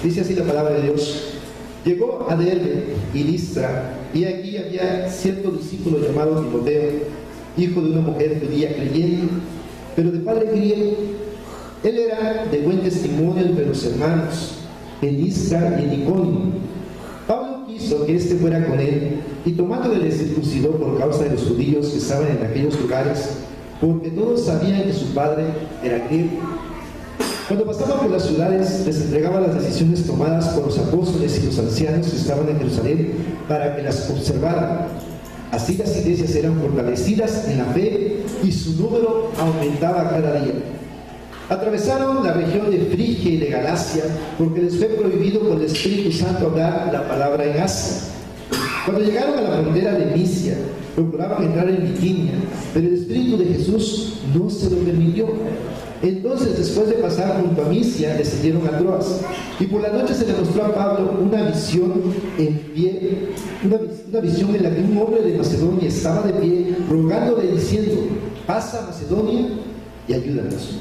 Dice así la palabra de Dios. Llegó a Derbe y Listra, y aquí había cierto discípulo llamado Timoteo, hijo de una mujer judía creyente, pero de padre griego. Él era de buen testimonio entre los hermanos, en Listra y en Iconio. Pablo quiso que éste fuera con él, y tomándole le circuncidó por causa de los judíos que estaban en aquellos lugares, porque todos sabían que su padre era griego. Cuando pasaba por las ciudades, les entregaba las decisiones tomadas por los apóstoles y los ancianos que estaban en Jerusalén para que las observaran. Así las iglesias eran fortalecidas en la fe y su número aumentaba cada día. Atravesaron la región de Frigia y de Galacia, porque les fue prohibido por el Espíritu Santo hablar la palabra en Asia. Cuando llegaron a la frontera de Misia, procuraban entrar en Bitinia, pero el Espíritu de Jesús no se lo permitió. Entonces, después de pasar junto a Misia, descendieron a Troas, y por la noche se le mostró a Pablo una visión en pie, una visión en la que un hombre de Macedonia estaba de pie, rogándole diciendo: pasa a Macedonia y ayúdanos.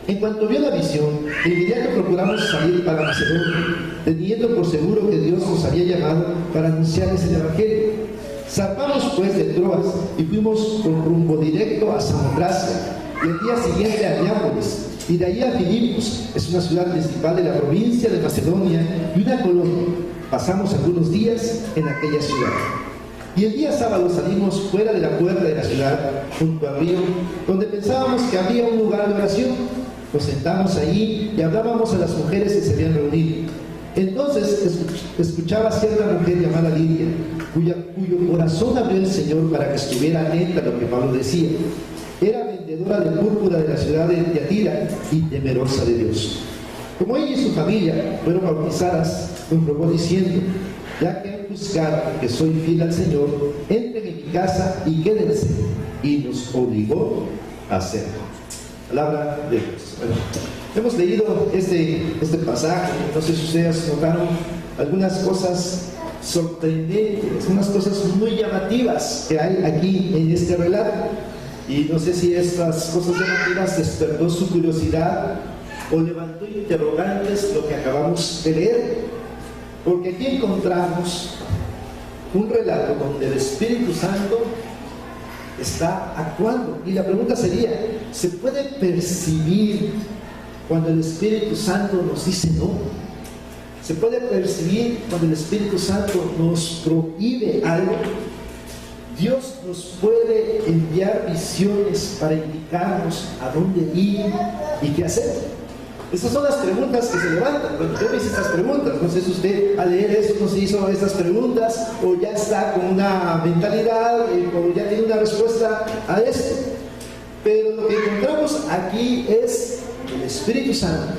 En cuanto vio la visión, de inmediato procuramos salir para Macedonia, teniendo por seguro que Dios nos había llamado para anunciarles el Evangelio. Zarpamos pues de Troas y fuimos con rumbo directo a Samotracia, y el día siguiente a Neápolis, y de allí a Filipos, es una ciudad principal de la provincia de Macedonia y una colonia. Pasamos algunos días en aquella ciudad. Y el día sábado salimos fuera de la puerta de la ciudad, junto al río, donde pensábamos que había un lugar de oración. Nos sentamos allí y hablábamos a las mujeres que se habían reunido. Entonces escuchaba cierta mujer llamada Lidia, cuyo corazón abrió el Señor para que estuviera atenta a lo que Pablo decía. Era vendedora de púrpura de la ciudad de Tiatira y temerosa de Dios. Como ella y su familia fueron bautizadas, nos rogó diciendo: ya que han juzgado que soy fiel al Señor, entren en mi casa y quédense. Y nos obligó a hacerlo. Palabra de Dios. Bueno, hemos leído este pasaje. No sé si ustedes notaron algunas cosas sorprendentes, unas cosas muy llamativas que hay aquí en este relato. Y no sé si estas cosas llamativas despertó su curiosidad o levantó interrogantes lo que acabamos de leer. Porque aquí encontramos un relato donde el Espíritu Santo está actuando. Y la pregunta sería: ¿se puede percibir cuando el Espíritu Santo nos dice no? ¿Se puede percibir cuando el Espíritu Santo nos prohíbe algo? Dios nos puede enviar visiones para indicarnos a dónde ir y qué hacer. Estas son las preguntas que se levantan. Bueno, yo me hice estas preguntas. No sé si usted al leer esto no se hizo estas preguntas o ya está con una mentalidad o ya tiene una respuesta a esto. Pero lo que encontramos aquí es el Espíritu Santo,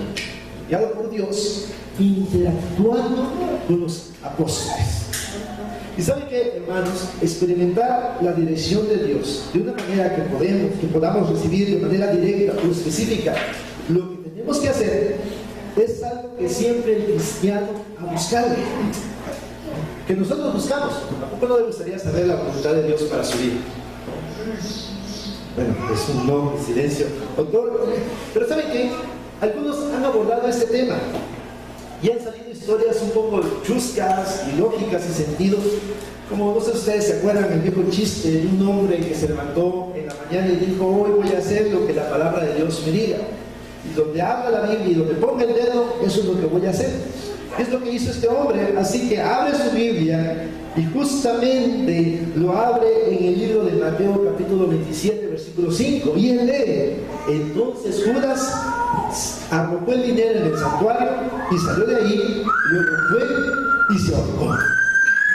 guiado por Dios, interactuando con los apóstoles. Y saben que, hermanos, experimentar la dirección de Dios de una manera que podamos recibir de manera directa o específica, lo que tenemos que hacer es algo que siempre el cristiano ha buscado, que nosotros buscamos. Tampoco no le gustaría saber la voluntad de Dios para su vida. Bueno, es un no, silencio. Pero ¿saben qué? Algunos han abordado este tema y han salido historias un poco chuscas, ilógicas y sentido. Como no sé si ustedes se acuerdan el viejo chiste de un hombre que se levantó en la mañana y dijo: hoy voy a hacer lo que la palabra de Dios me diga. Y donde habla la Biblia y donde ponga el dedo, eso es lo que voy a hacer. Es lo que hizo este hombre. Así que abre su Biblia y justamente lo abre en el libro de Mateo capítulo 27 versículo 5 y él lee: entonces Judas arrojó el dinero en el santuario y salió de ahí, luego fue y se ahorcó.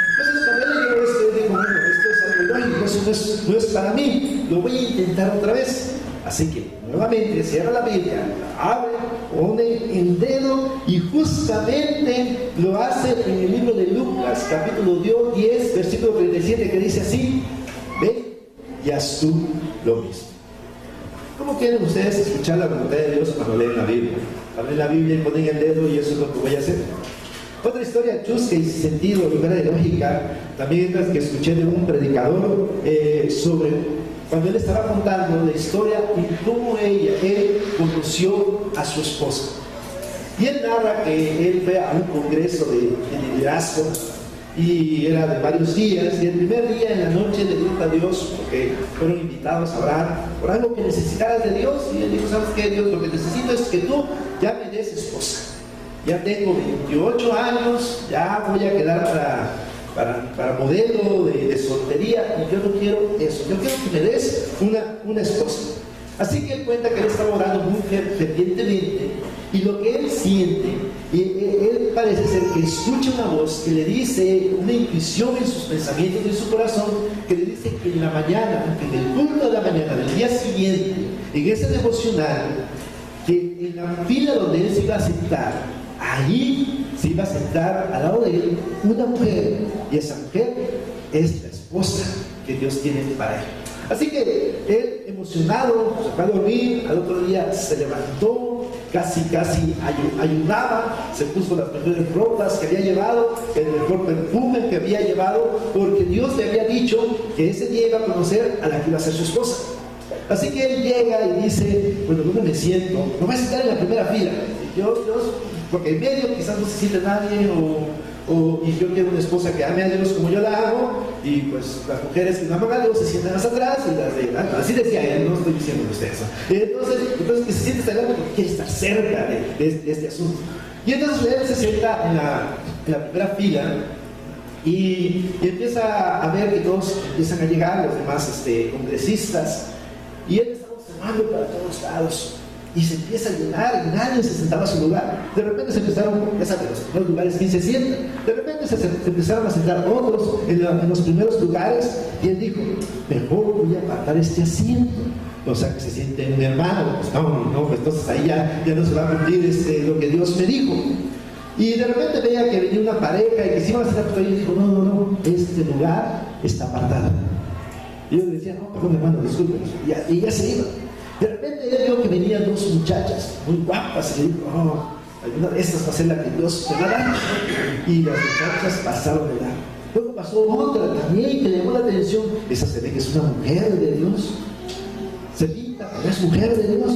Entonces cuando él leyó esto, él dijo: bueno, esto es algo lógico, eso no es para mí, lo voy a intentar otra vez. Así que nuevamente cierra la Biblia, abre, pone el dedo y justamente lo hace en el libro de Lucas capítulo 10 versículo 37, que dice así: ve y haz tú lo mismo. ¿Cómo quieren ustedes escuchar la voluntad de Dios cuando leen la Biblia? Abren la Biblia y ponen el dedo y eso es lo que voy a hacer. Otra historia chusca y sin sentido, fuera de lógica, también es que escuché de un predicador sobre cuando él estaba contando la historia y cómo él conoció a su esposa. Y él narra que él fue a un congreso de liderazgo y era de varios días, y el primer día en la noche le dijo a Dios, porque fueron invitados a orar por algo que necesitaras de Dios, y él dijo: ¿sabes qué, Dios? Lo que necesito es que tú ya me des esposa. Ya tengo 28 años, ya voy a quedar para modelo de soltería, y yo no quiero eso, yo quiero que me des una esposa. Así que él cuenta que él estaba orando muy fervientemente, y lo que él siente, él parece ser que escucha una voz que le dice, una intuición en sus pensamientos y en su corazón, que le dice que en la mañana, en el culto de la mañana del día siguiente, en ese devocional, que en la fila donde él se iba a sentar, ahí se iba a sentar al lado de él una mujer, y esa mujer es la esposa que Dios tiene para él. Así que él, emocionado, se fue a dormir. Al otro día se levantó, casi ayunaba, se puso las mejores ropas que había llevado, el mejor perfume que había llevado, porque Dios le había dicho que ese día iba a conocer a la que iba a ser su esposa. Así que él llega y dice: bueno, ¿dónde me siento? Me voy a sentar en la primera fila. Y yo, porque en medio quizás no se siente nadie, y yo quiero una esposa que ame a Dios como yo la hago, y pues las mujeres que no aman a Dios se sientan más atrás, y las de así decía él, no estoy diciendo ustedes, ¿no? Entonces que se siente hasta adelante porque quiere estar cerca de este asunto. Y entonces él se sienta en la primera fila, y empieza a ver que todos empiezan a llegar, los demás congresistas, y él está observando para todos lados. Y se empieza a llenar, y nadie se sentaba a su lugar. De repente se empezaron, ya saben, los primeros lugares, ¿quién se sienta? De repente se empezaron a sentar otros en los primeros lugares, y él dijo: mejor voy a apartar este asiento, o sea, que se siente un hermano. Pues no, pues entonces ahí ya no se va a cumplir lo que Dios me dijo. Y de repente veía que venía una pareja y que se iban a sentar, y él dijo: no, este lugar está apartado. Y yo le decía: no, perdón, hermano, disculpen. Y ya se iba. De repente él vio que venían dos muchachas muy guapas, y le dijo: alguna de estas va a ser la que Dios me va a dar. Y las muchachas pasaron de edad. Luego pasó otra también que le llamó la atención. Esa se ve que es una mujer de Dios. Se pinta, pero es mujer de Dios.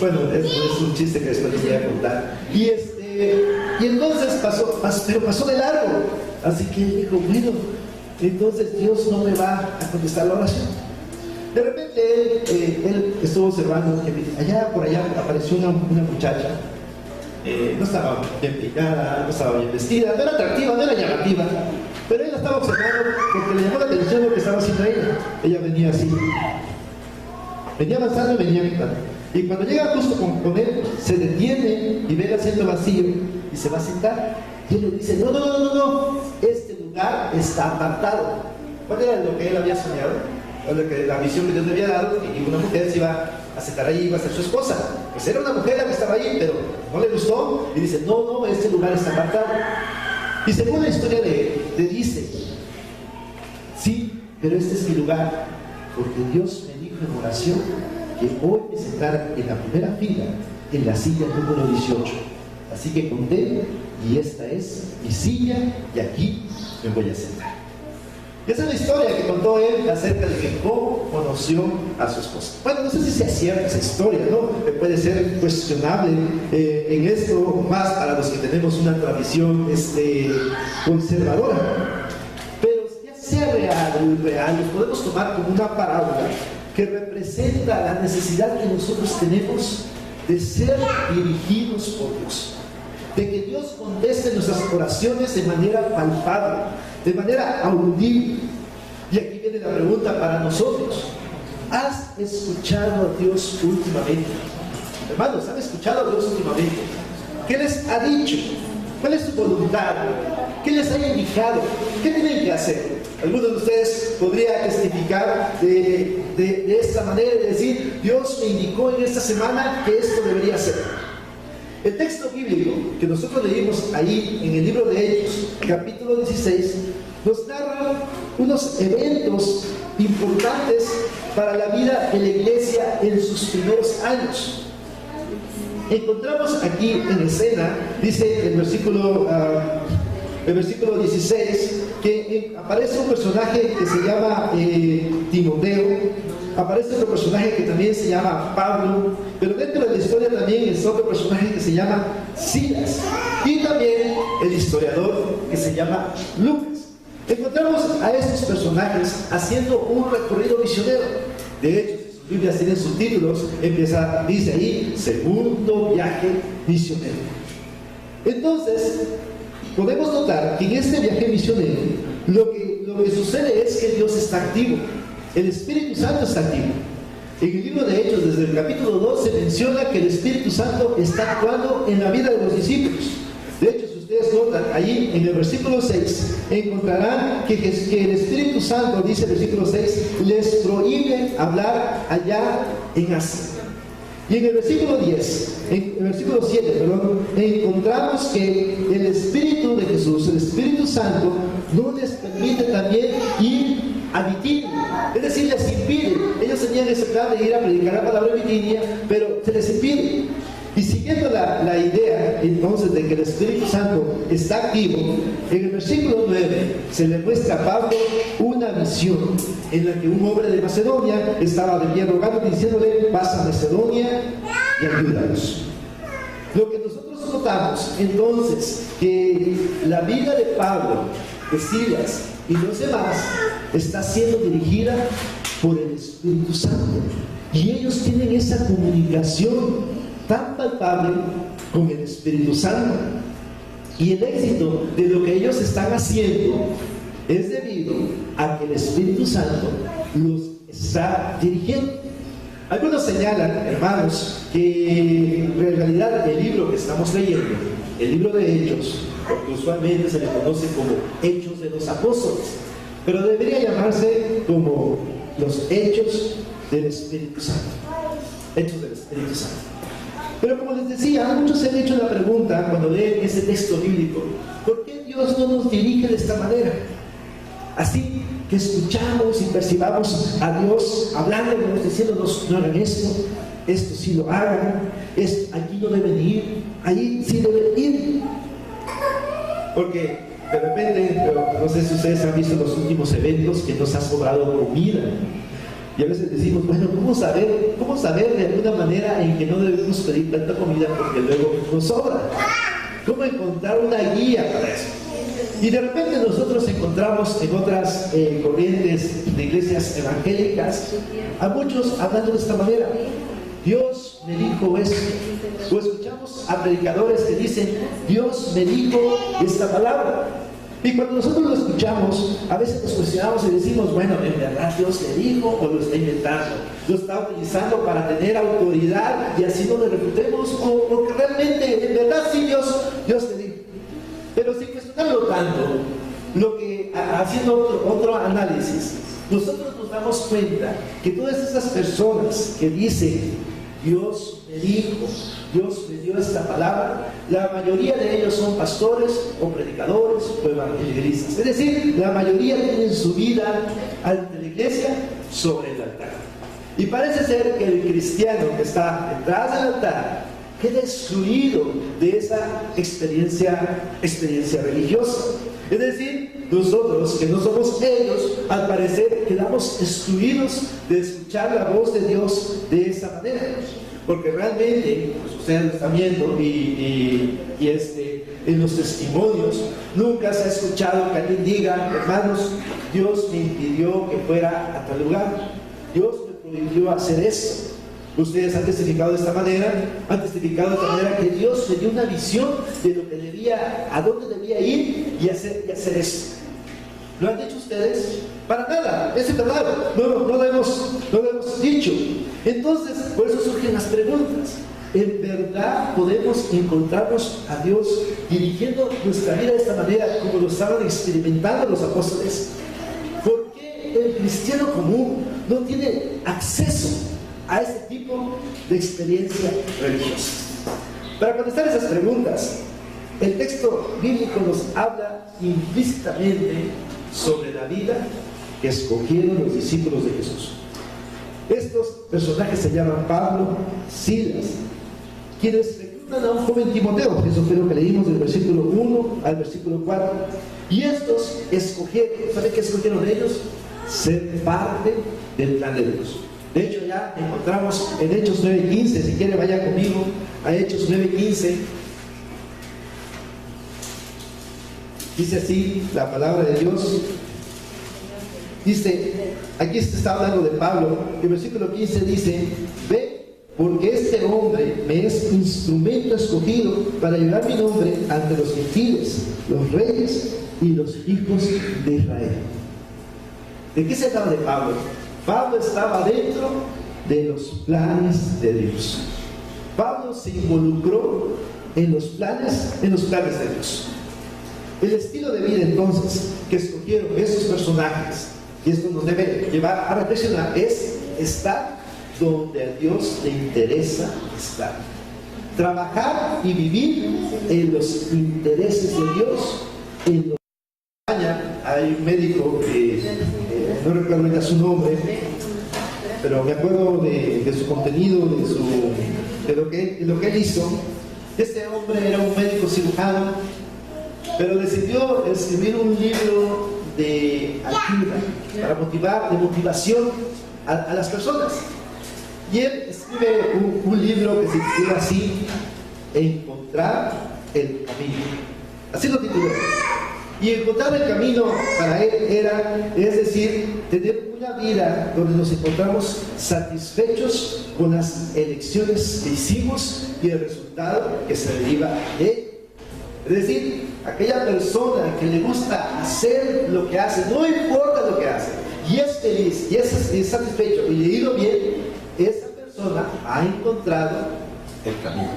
Bueno, es un chiste que después les voy a contar. Y entonces pasó de largo. Así que él dijo: bueno, entonces Dios no me va a contestar la oración. De repente él estuvo observando que por allá apareció una muchacha. No estaba bien peinada, no estaba bien vestida, no era atractiva, no era llamativa, pero él la estaba observando porque le llamó la atención lo que estaba haciendo ella. Ella venía así, venía avanzando y venía gritando. Y cuando llega justo con él, se detiene y ve el asiento vacío y se va a sentar. Y él le dice: no, este lugar está apartado. ¿Cuál era lo que él había soñado? La visión que Dios le había dado, que una mujer se iba a sentar ahí, iba a ser su esposa. Pues era una mujer la que estaba ahí, pero no le gustó, y dice: no, este lugar está apartado. Y según la historia le dice: sí, pero este es mi lugar, porque Dios me dijo en oración que hoy me sentara en la primera fila, en la silla número 18. Así que conté, y esta es mi silla, y aquí me voy a sentar. Esa es la historia que contó él acerca de que cómo conoció a su esposa. Bueno, no sé si sea cierta esa historia, ¿no? Puede ser cuestionable en esto, más para los que tenemos una tradición conservadora. Pero ya sea real o irreal, lo podemos tomar como una parábola que representa la necesidad que nosotros tenemos de ser dirigidos por Dios, de que Dios conteste nuestras oraciones de manera palpable, de manera audible. Y aquí viene la pregunta para nosotros: ¿has escuchado a Dios últimamente? Hermanos, ¿han escuchado a Dios últimamente? ¿Qué les ha dicho? ¿Cuál es su voluntad? ¿Qué les ha indicado? ¿Qué tienen que hacer? Algunos de ustedes podrían testificar de esta manera, de decir: Dios me indicó en esta semana que esto debería ser. El texto bíblico que nosotros leímos ahí en el libro de Hechos, capítulo 16, nos narra unos eventos importantes para la vida de la iglesia en sus primeros años. Encontramos aquí en escena, dice el versículo 16, que aparece un personaje que se llama Timoteo, aparece otro personaje que también se llama Pablo, pero dentro de la historia también es otro personaje que se llama Silas, y también el historiador que se llama Lucas. Encontramos a estos personajes haciendo un recorrido misionero. De hecho, si sus Biblias tienen subtítulos, dice ahí, segundo viaje misionero. Entonces, podemos notar que en este viaje misionero, lo que sucede es que Dios está activo, el Espíritu Santo está activo. En el libro de Hechos, desde el capítulo 2, se menciona que el Espíritu Santo está actuando en la vida de los discípulos. De hecho, si ustedes notan, allí en el versículo 6, encontrarán que el Espíritu Santo, dice el versículo 6, les prohíbe hablar allá en Asia. Y en el versículo 10, en el versículo 7, perdón, encontramos que el Espíritu de Jesús, el Espíritu Santo, no les permite también ir a Bitinia, es decir, les impide. Ellos tenían ese plan de ir a predicar la palabra en Bitinia, pero se les impide. Y siguiendo la idea entonces de que el Espíritu Santo está activo, en el versículo 9 se le muestra a Pablo una visión en la que un hombre de Macedonia estaba rogando diciéndole: vas a Macedonia y ayúdanos. Lo que nosotros notamos entonces, que la vida de Pablo, de Silas y los demás está siendo dirigida por el Espíritu Santo, y ellos tienen esa comunicación tan palpable con el Espíritu Santo, y el éxito de lo que ellos están haciendo es debido a que el Espíritu Santo los está dirigiendo. Algunos señalan, hermanos, que en realidad el libro que estamos leyendo, el libro de Hechos, porque usualmente se le conoce como Hechos de los Apóstoles, pero debería llamarse como los Hechos del Espíritu Santo. Hechos del Espíritu Santo. Pero como les decía, muchos se han hecho la pregunta cuando leen ese texto bíblico: ¿por qué Dios no nos dirige de esta manera? Así que escuchamos y percibamos a Dios hablándonos, diciéndonos: no hagan esto sí lo hagan, aquí no deben ir, ahí sí deben ir. Porque de repente, no sé si ustedes han visto los últimos eventos, que nos ha sobrado comida. Y a veces decimos: bueno, ¿cómo saber de alguna manera en que no debemos pedir tanta comida porque luego nos sobra? ¿Cómo encontrar una guía para eso? Y de repente nosotros encontramos en otras corrientes de iglesias evangélicas a muchos hablando de esta manera: Dios me dijo esto. O escuchamos a predicadores que dicen: Dios me dijo esta palabra. Y cuando nosotros lo escuchamos, a veces nos cuestionamos y decimos: bueno, ¿en verdad Dios le dijo o lo está inventando? ¿Lo está utilizando para tener autoridad y así no le refutemos? ¿O que realmente, en verdad sí Dios le dijo? Pero sin cuestionarlo tanto, haciendo otro análisis, nosotros nos damos cuenta que todas esas personas que dicen: Dios me dijo, Dios me dio esta palabra, la mayoría de ellos son pastores o predicadores o evangelistas. Es decir, la mayoría tienen su vida ante la iglesia sobre el altar. Y parece ser que el cristiano que está detrás del altar queda excluido de esa experiencia religiosa. Es decir, nosotros que no somos ellos, al parecer quedamos excluidos de escuchar la voz de Dios de esa manera. Porque realmente, pues ustedes lo están viendo y en los testimonios, nunca se ha escuchado que alguien diga: hermanos, Dios me impidió que fuera a tal lugar, Dios me prohibió hacer esto. Ustedes han testificado de esta manera, que Dios le dio una visión de lo que a dónde debía ir y hacer esto. ¿Lo han dicho ustedes? Para nada, es verdad, no lo hemos dicho. Entonces, por eso surgen las preguntas: ¿en verdad podemos encontrarnos a Dios dirigiendo nuestra vida de esta manera, como lo estaban experimentando los apóstoles? ¿Por qué el cristiano común no tiene acceso a este tipo de experiencia religiosa? Para contestar esas preguntas, el texto bíblico nos habla implícitamente sobre la vida que escogieron los discípulos de Jesús. Estos personajes se llaman Pablo, Silas, quienes reclutan a un joven Timoteo. Eso fue lo que leímos del versículo 1 al versículo 4. Y estos escogieron, ¿saben qué escogieron ellos? Ser parte del plan de Dios. De hecho, ya encontramos en Hechos 9:15, si quiere vaya conmigo a Hechos 9:15. Dice así la palabra de Dios. Dice, aquí se está hablando de Pablo, el versículo 15 dice: ve, porque este hombre me es instrumento escogido para llevar mi nombre ante los gentiles, los reyes y los hijos de Israel. ¿De qué se trata de Pablo? Pablo estaba dentro de los planes de Dios. Pablo se involucró en los planes de Dios. El estilo de vida entonces que escogieron estos personajes, y esto nos debe llevar a reflexionar, es estar donde a Dios le interesa estar. Trabajar y vivir en los intereses de Dios. En España hay un médico que no recuerdo ahorita su nombre, pero me acuerdo de su contenido, de lo que él hizo. Este hombre era un médico cirujano, pero decidió escribir un libro de ayuda, de motivación a las personas. Y él escribe un libro que se titula así: Encontrar el camino. Así lo tituló. Y encontrar el camino para él es decir, tener una vida donde nos encontramos satisfechos con las elecciones que hicimos y el resultado que se deriva de él. Es decir, aquella persona que le gusta hacer lo que hace, no importa lo que hace, y es feliz, y es satisfecho, y le ha ido bien, esa persona ha encontrado el camino.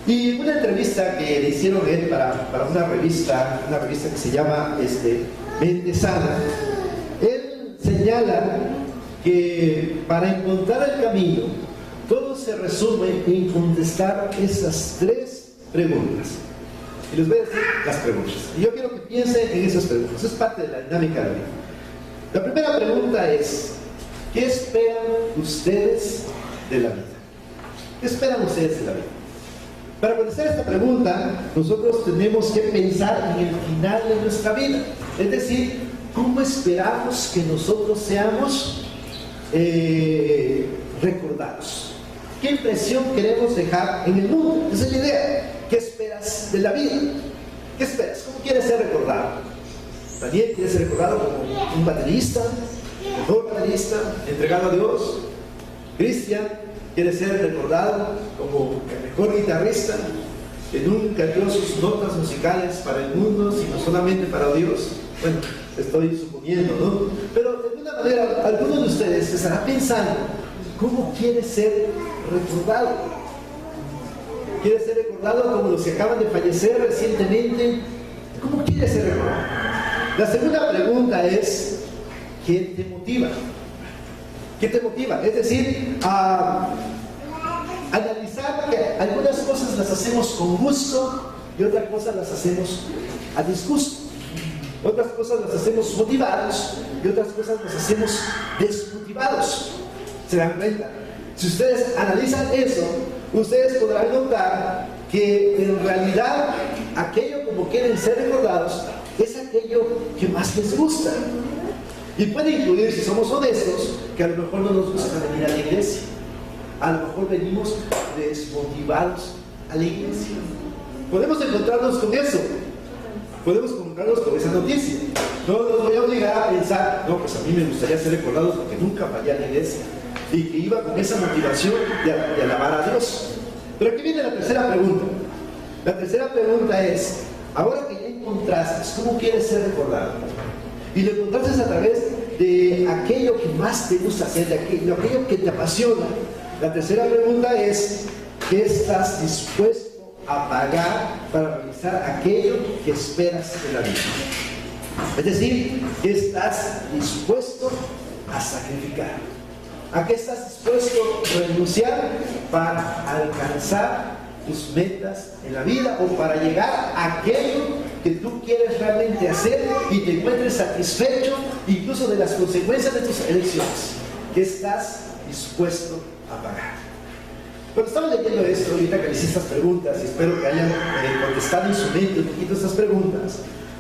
Y en una entrevista que le hicieron a él para una revista que se llama Mente Sana, él señala que para encontrar el camino, todo se resume en contestar esas tres preguntas. Y les voy a decir las preguntas. Y yo quiero que piensen en esas preguntas. Es parte de la dinámica de la vida. La primera pregunta es: ¿qué esperan ustedes de la vida? ¿Qué esperan ustedes de la vida? Para contestar esta pregunta, nosotros tenemos que pensar en el final de nuestra vida. Es decir, ¿cómo esperamos que nosotros seamos recordados? ¿Qué impresión queremos dejar en el mundo? Esa es la idea. ¿Qué esperas de la vida? ¿Qué esperas? ¿Cómo quieres ser recordado? Daniel quiere ser recordado como un baterista, mejor baterista, entregado a Dios. Cristian quiere ser recordado como el mejor guitarrista, que nunca dio sus notas musicales para el mundo, sino solamente para Dios. Bueno, estoy suponiendo, ¿no? Pero de alguna manera, algunos de ustedes estarán pensando: ¿cómo quiere ser recordado? ¿Quiere ser recordado como los que acaban de fallecer recientemente? ¿Cómo quiere ser recordado? La segunda pregunta es: ¿qué te motiva? ¿Qué te motiva? Es decir, analizar que algunas cosas las hacemos con gusto y otras cosas las hacemos a disgusto. Otras cosas las hacemos motivados y otras cosas las hacemos desmotivados. ¿Se dan cuenta? Si ustedes analizan eso, ustedes podrán notar que en realidad aquello como quieren ser recordados es aquello que más les gusta. Y puede incluir, si somos honestos, que a lo mejor no nos gusta venir a la iglesia. A lo mejor venimos desmotivados a la iglesia. Podemos encontrarnos con eso. Podemos encontrarnos con esa noticia. No nos voy a obligar a pensar: no, pues a mí me gustaría ser recordado porque nunca fallé a la iglesia. Y que iba con esa motivación de alabar a Dios. Pero aquí viene la tercera pregunta. La tercera pregunta es: ahora que ya encontraste cómo quieres ser recordado, y lo encontraste a través de aquello que más te gusta hacer, de aquello que te apasiona, la tercera pregunta es: ¿qué estás dispuesto a pagar para realizar aquello que esperas de la vida? Es decir, ¿qué estás dispuesto a sacrificar? ¿A qué estás dispuesto a renunciar para alcanzar tus metas en la vida, o para llegar a aquello que tú quieres realmente hacer y te encuentres satisfecho incluso de las consecuencias de tus elecciones? ¿Qué estás dispuesto a pagar? Cuando estaba leyendo esto, ahorita que hice estas preguntas, y espero que hayan contestado en su mente un poquito estas preguntas,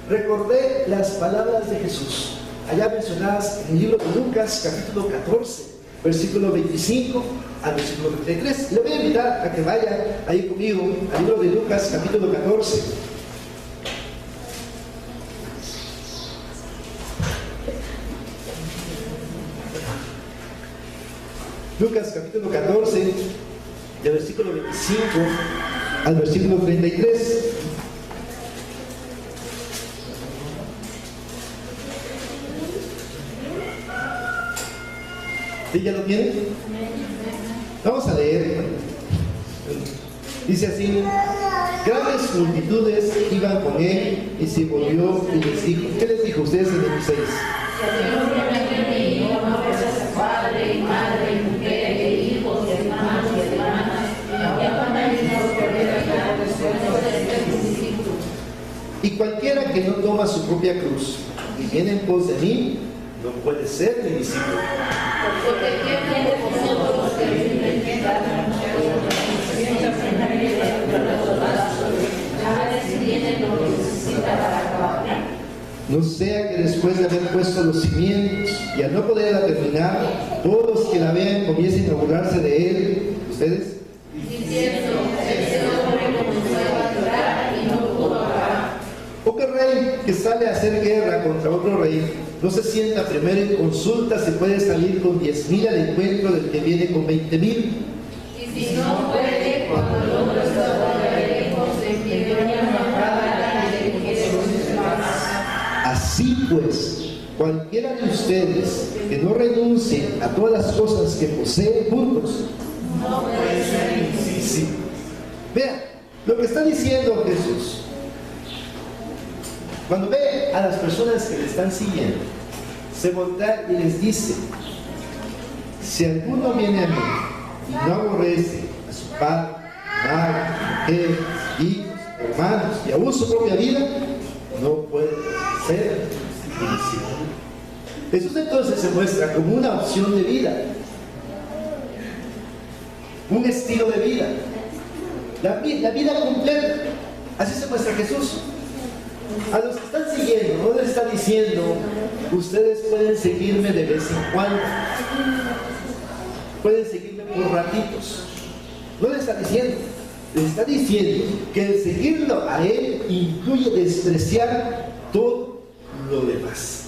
recordé las palabras de Jesús, allá mencionadas en el libro de Lucas, capítulo 14, versículo 25 al versículo 33. Le voy a invitar a que vaya ahí conmigo al libro de Lucas, capítulo 14. Lucas, capítulo 14, del versículo 25 al versículo 33. ¿Sí ya lo tienen? Vamos a leer. Dice así: grandes multitudes iban con él y se volvió y les dijo. ¿Qué les dijo ustedes en el 16? Padre y madre y mujer y hijos y hermanos y hermanas y cualquiera que no toma su propia cruz y viene en pos de mí no puede ser mi discípulo. No sea que después de haber puesto los cimientos y al no poderla terminar, todos los que la vean comiencen a burlarse de él. ¿Ustedes? ¿O qué rey que sale a hacer guerra contra otro rey no se sienta primero y consulta si puede salir con 10,000 al encuentro del que viene con 20,000? Y si no puede, cuando el otro está lejos, se pide una embajada y le quiere más. Así pues, cualquiera de ustedes que no renuncien a todas las cosas que poseen juntos, no puede ser. Sí. Vean, lo que está diciendo Jesús, cuando ve a las personas que le están siguiendo, se voltea y les dice: si alguno viene a mí y no aborrece a su padre, madre, mujer, hijos, hermanos y aún su propia vida, no puede ser mi discípulo. Jesús entonces se muestra como una opción de vida, un estilo de vida, la vida completa. Así se muestra Jesús. A los que están siguiendo, no les está diciendo: ustedes pueden seguirme de vez en cuando, pueden seguirme por ratitos. No les está diciendo. Les está diciendo que el seguirlo a él incluye despreciar todo lo demás.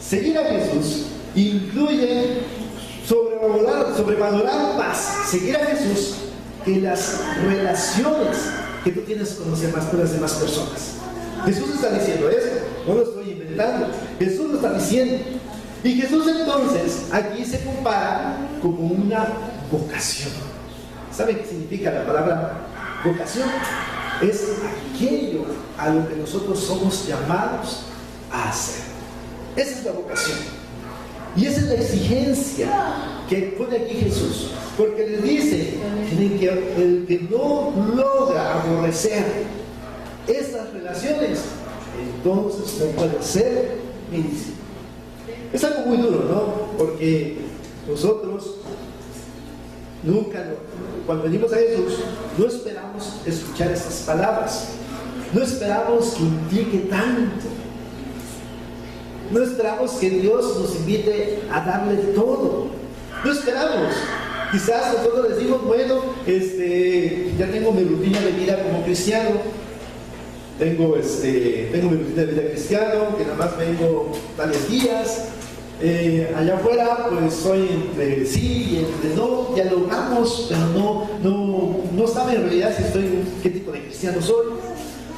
Seguir a Jesús incluye sobrevalorar más seguir a Jesús que las relaciones que tú tienes con las demás personas. Jesús está diciendo eso, no lo estoy inventando. Jesús lo está diciendo. Y Jesús entonces aquí se compara como una vocación. ¿Saben qué significa la palabra vocación? Es aquello a lo que nosotros somos llamados a hacer. Esa es la vocación. Y esa es la exigencia que pone aquí Jesús. Porque les dice que el que no logra aborrecer esas relaciones, entonces no puede ser mi discípulo. Es algo muy duro, ¿no? Porque nosotros nunca, cuando venimos a Jesús, no esperamos escuchar estas palabras. No esperamos que implique tanto. No esperamos que Dios nos invite a darle todo. No esperamos. Quizás nosotros decimos: bueno, ya tengo mi rutina de vida como cristiano. Tengo mi rutina de vida cristiano, que nada más vengo tales días. Allá afuera, pues soy entre sí y entre no, dialogamos, pero no saben en realidad qué tipo de cristiano soy.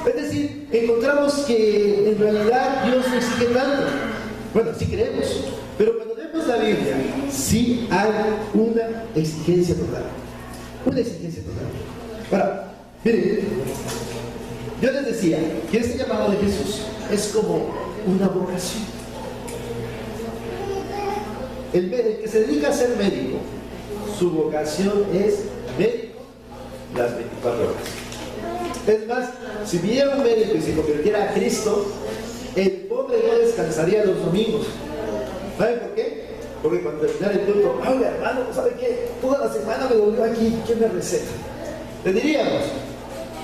Es decir, encontramos que en realidad Dios no exige tanto. Bueno, sí creemos, pero cuando leemos la Biblia, sí hay una exigencia total. Una exigencia total. Ahora, miren, yo les decía que este llamado de Jesús es como una vocación. El que se dedica a ser médico, su vocación es médico las 24 horas. Es más, si viniera un médico y se convirtiera a Cristo, el pobre no descansaría los domingos. ¿Saben por qué? Porque cuando terminara el culto: oiga, hermano, ¿sabe qué? Toda la semana me dolió aquí, ¿quién me receta? Le diríamos.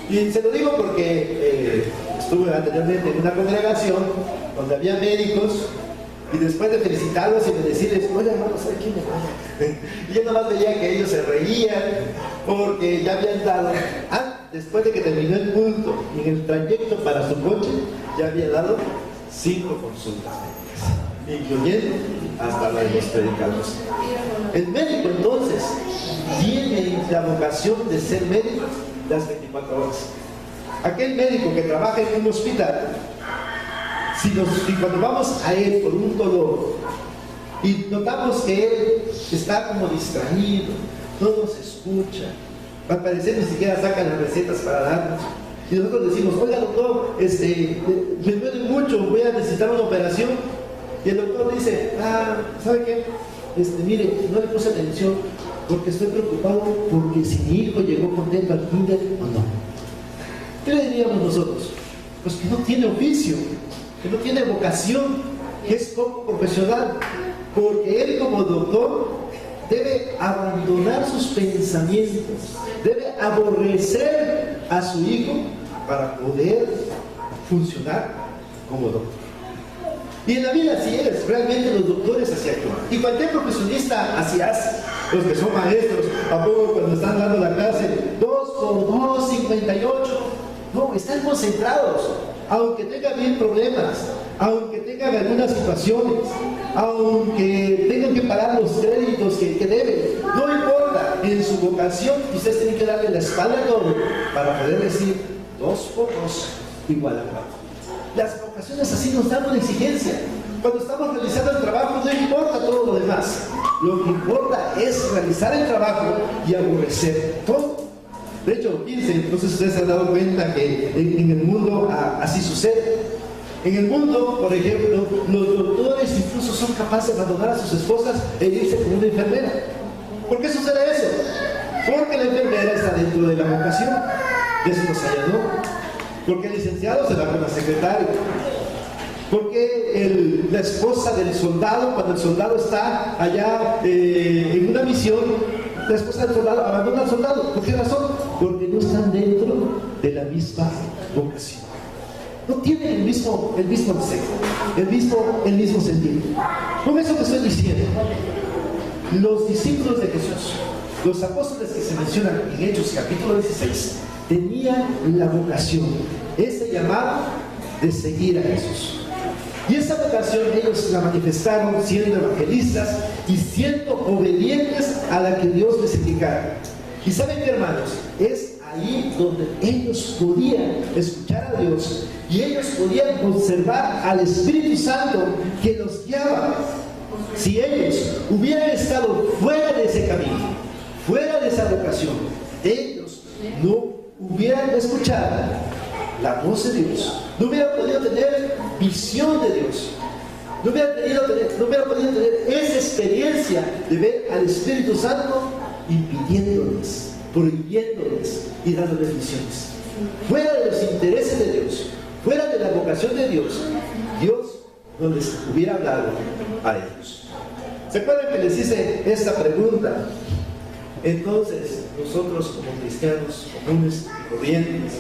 Y se lo digo porque estuve anteriormente en una congregación donde había médicos Y después de felicitarlos y de decirles, oye hermano, ¿sabe quién me vaya? Y yo nomás veía que ellos se reían porque ya habían dado, después de que terminó el culto y en el trayecto para su coche, ya había dado 5 consultas médicas, incluyendo hasta la de los predicadores. El médico entonces tiene la vocación de ser médico las 24 horas. Aquel médico que trabaja en un hospital, si cuando vamos a él por un dolor y notamos que él está como distraído, no nos escucha, al parecer ni siquiera saca las recetas para darnos, y nosotros decimos, oiga doctor, me duele mucho, voy a necesitar una operación, y el doctor dice, ¿sabe qué? Mire, no le puse atención porque estoy preocupado porque si mi hijo llegó contento al kinder o no. ¿Qué le diríamos nosotros? Pues que no tiene oficio, que no tiene vocación, que es poco profesional, porque él como doctor debe abandonar sus pensamientos, debe aborrecer a su hijo para poder funcionar como doctor. Y en la vida así es, realmente los doctores así actúan. Y cualquier profesionista así hace. Los que son maestros, ¿a poco cuando están dando la clase? 2 por 2, 58. No, están concentrados. Aunque tengan bien problemas, aunque tengan algunas situaciones, aunque tengan que pagar los créditos que deben, no importa, en su vocación ustedes tienen que darle la espalda a todo para poder decir 2 por 2 igual a 4. Las vocaciones así nos dan una exigencia. Cuando estamos realizando el trabajo no importa todo lo demás, lo que importa es realizar el trabajo y aborrecer todo. De hecho, piensen, no sé si ustedes se han dado cuenta que en el mundo así sucede. En el mundo, por ejemplo, los doctores incluso son capaces de abandonar a sus esposas e irse con una enfermera. ¿Por qué sucede eso? Porque la enfermera está dentro de la vocación. De eso nos allanó. Porque el licenciado se va con la secretaria. Porque la esposa del soldado, cuando el soldado está allá en una misión, la esposa del soldado abandona al soldado. ¿Por qué razón? Porque no están dentro de la misma vocación. No tienen el mismo deseo, el mismo sentido. Con eso que estoy diciendo, los discípulos de Jesús, los apóstoles que se mencionan en Hechos capítulo 16, tenían la vocación, ese llamado de seguir a Jesús. Y esa vocación ellos la manifestaron siendo evangelistas y siendo obedientes a la que Dios les indicara. Y saben, hermanos, es ahí donde ellos podían escuchar a Dios y ellos podían observar al Espíritu Santo que los guiaba. Si ellos hubieran estado fuera de ese camino, fuera de esa vocación, ellos no hubieran escuchado la voz de Dios, no hubieran podido tener visión de Dios, no hubieran podido tener esa experiencia de ver al Espíritu Santo impidiéndoles, prohibiéndoles y dándoles visiones. Fuera de los intereses de Dios, fuera de la vocación de Dios, Dios no les hubiera hablado a ellos. ¿Se acuerdan que les hice esta pregunta? Entonces, nosotros como cristianos comunes y corrientes,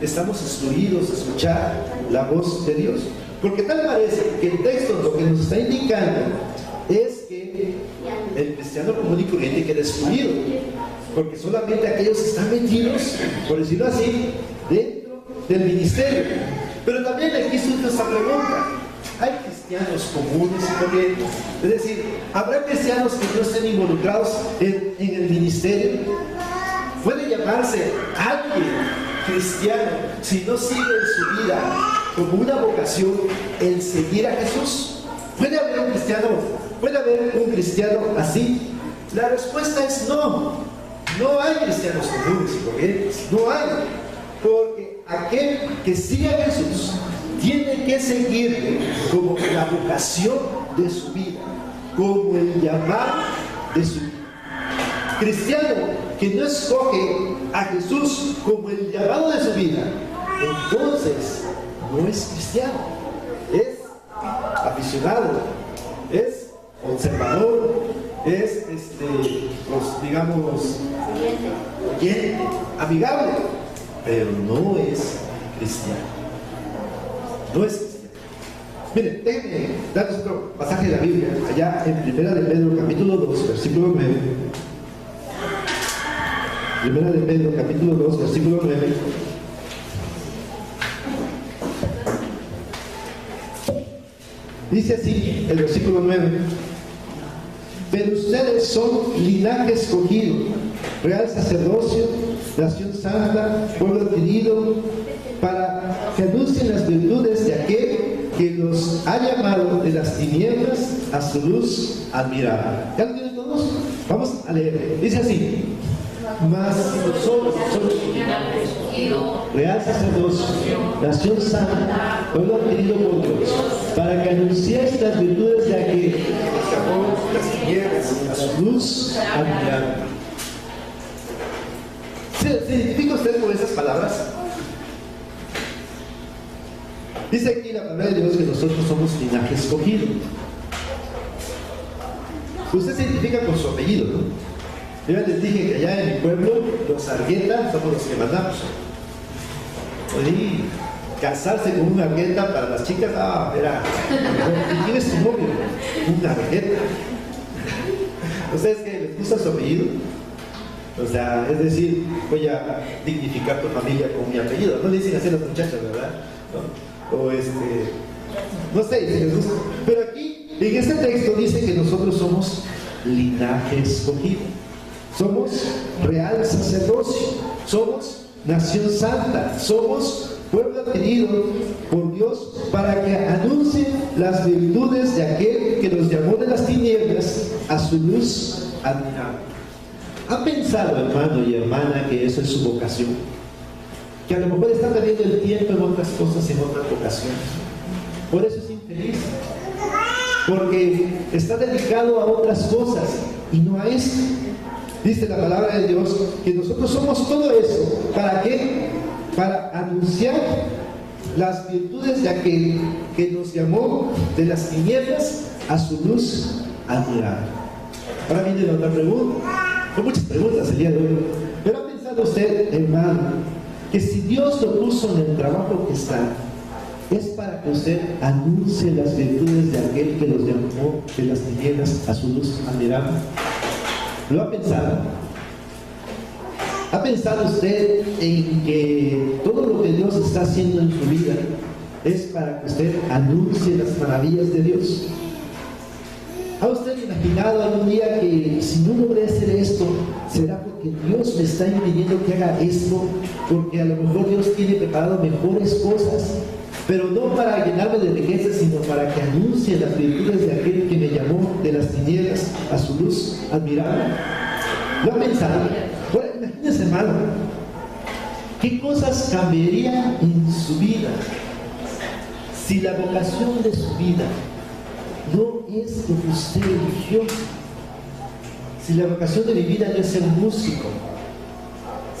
estamos instruidos a escuchar la voz de Dios. Porque tal parece que el texto lo que nos está indicando es que el cristiano común y corriente queda excluido. Porque solamente aquellos que están metidos, por decirlo así, dentro del ministerio. Pero también aquí surge esta pregunta. ¿Hay cristianos comunes y corrientes? Es decir, ¿habrá cristianos que no estén involucrados en el ministerio? ¿Puede llamarse alguien cristiano si no sigue en su vida como una vocación el seguir a Jesús? ¿Puede haber un cristiano así? La respuesta es no. No hay cristianos comunes y corrientes, no hay. Porque aquel que sigue a Jesús tiene que seguirle como la vocación de su vida, como el llamado de su vida. Cristiano que no escoge a Jesús como el llamado de su vida, entonces no es cristiano, es aficionado, es conservador, es digamos oyente, amigable, pero no es cristiano. No es cristiano. Miren, déjenme darles otro pasaje de la Biblia, allá en Primera de Pedro, capítulo 2, versículo 9. Primera de Pedro, capítulo 2, versículo 9. Dice así el versículo 9: pero ustedes son linaje escogido, real sacerdocio, nación santa, pueblo adquirido, para que anuncien las virtudes de aquel que los ha llamado de las tinieblas a su luz admirable. ¿Ya lo tienen todos? Vamos a leer. Dice así: mas nosotros somos real sacerdocio, nación santa, pueblo adquirido por Dios, para que anunciéis las virtudes de aquel que escapó de las tinieblas a su luz admirable. ¿Se identifica usted con esas palabras? Dice aquí la palabra de Dios que nosotros somos linaje escogido. Usted se identifica con su apellido, ¿no? Yo ya les dije que allá en mi pueblo, los Argueta somos los que mandamos. Oye, casarse con una Argueta para las chicas, era. ¿Y quién es tu novio? Una Argueta. ¿Ustedes que les gusta su apellido? O sea, es decir, voy a dignificar tu familia con mi apellido. No le dicen así a las muchachas, ¿verdad? ¿No? O no sé si les gusta. Pero aquí, en este texto dice que nosotros somos linaje escogido. Somos real sacerdocio, somos nación santa, somos pueblo adquirido por Dios para que anuncien las virtudes de aquel que nos llamó de las tinieblas a su luz admirable. ¿Ha pensado, hermano y hermana, que eso es su vocación? Que a lo mejor está perdiendo el tiempo en otras cosas, en otras vocaciones. Por eso es infeliz. Porque está dedicado a otras cosas y no a esto. Dice la palabra de Dios que nosotros somos todo eso. ¿Para qué? Para anunciar las virtudes de aquel que nos llamó de las tinieblas a su luz admirable. Ahora viene la otra pregunta. Son muchas preguntas el día de hoy. Pero ¿ha pensado usted, hermano, que si Dios lo puso en el trabajo que está, es para que usted anuncie las virtudes de aquel que los llamó de las tinieblas a su luz admirable? ¿Lo ha pensado? ¿Ha pensado usted en que todo lo que Dios está haciendo en su vida es para que usted anuncie las maravillas de Dios? ¿Ha usted imaginado algún día que si no logré hacer esto, será porque Dios me está impidiendo que haga esto? Porque a lo mejor Dios tiene preparado mejores cosas, pero no para llenarme de riquezas, sino para que anuncie las virtudes de aquel que me llamó de las tinieblas a su luz admirable. ¿Lo ha pensado? Bueno, imagínense, hermano, ¿qué cosas cambiarían en su vida si la vocación de su vida no es lo que usted eligió? Si la vocación de mi vida no es ser músico,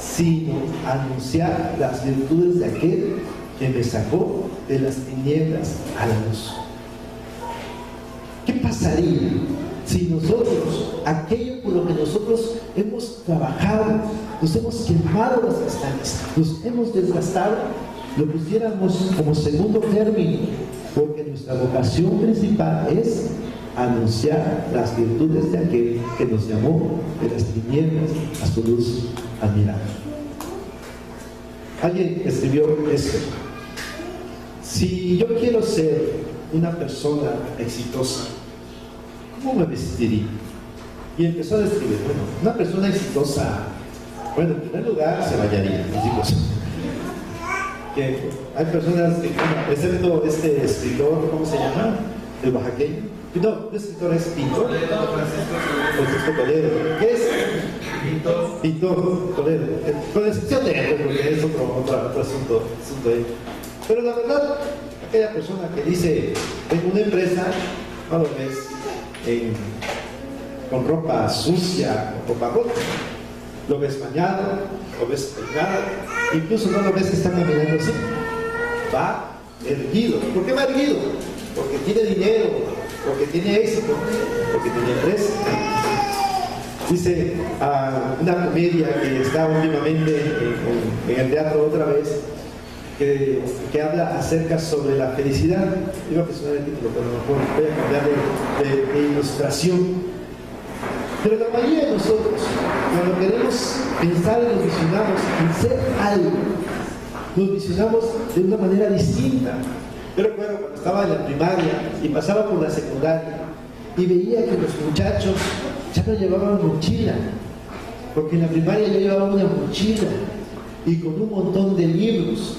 sino anunciar las virtudes de aquel que me sacó de las tinieblas a la luz. ¿Qué pasaría si nosotros, aquello por lo que nosotros hemos trabajado, nos hemos quemado las pestañas, nos hemos desgastado, lo pusiéramos como segundo término? Porque nuestra vocación principal es anunciar las virtudes de aquel que nos llamó de las tinieblas a su luz admirable. Alguien escribió esto: si yo quiero ser una persona exitosa, ¿cómo me vestiría? Y empezó a describir, bueno, una persona exitosa, bueno, en primer lugar se bañaría, les digo eso. Que hay personas que, excepto este escritor, ¿cómo se llama? El oaxaqueño. No, el escritor es pintor. Francisco Toledo. ¿Qué es? Pintor Toledo. Con excepción de él, porque es otro asunto ahí. Pero la verdad, aquella persona que dice en una empresa, no lo ves con ropa sucia, con ropa rota. Lo ves bañado, lo ves peinado, incluso no lo ves que está caminando así. Va erguido. ¿Por qué va erguido? Porque tiene dinero, porque tiene éxito, porque tiene empresa. Dice una comedia que está últimamente en el teatro otra vez, que habla acerca sobre la felicidad. Iba a mencionar el título, pero mejor voy a cambiar de ilustración. Pero la mayoría de nosotros, cuando queremos pensar y nos visionamos en ser algo, nos visionamos de una manera distinta. Yo recuerdo cuando estaba en la primaria y pasaba por la secundaria y veía que los muchachos ya no llevaban mochila, porque en la primaria yo llevaba una mochila y con un montón de libros.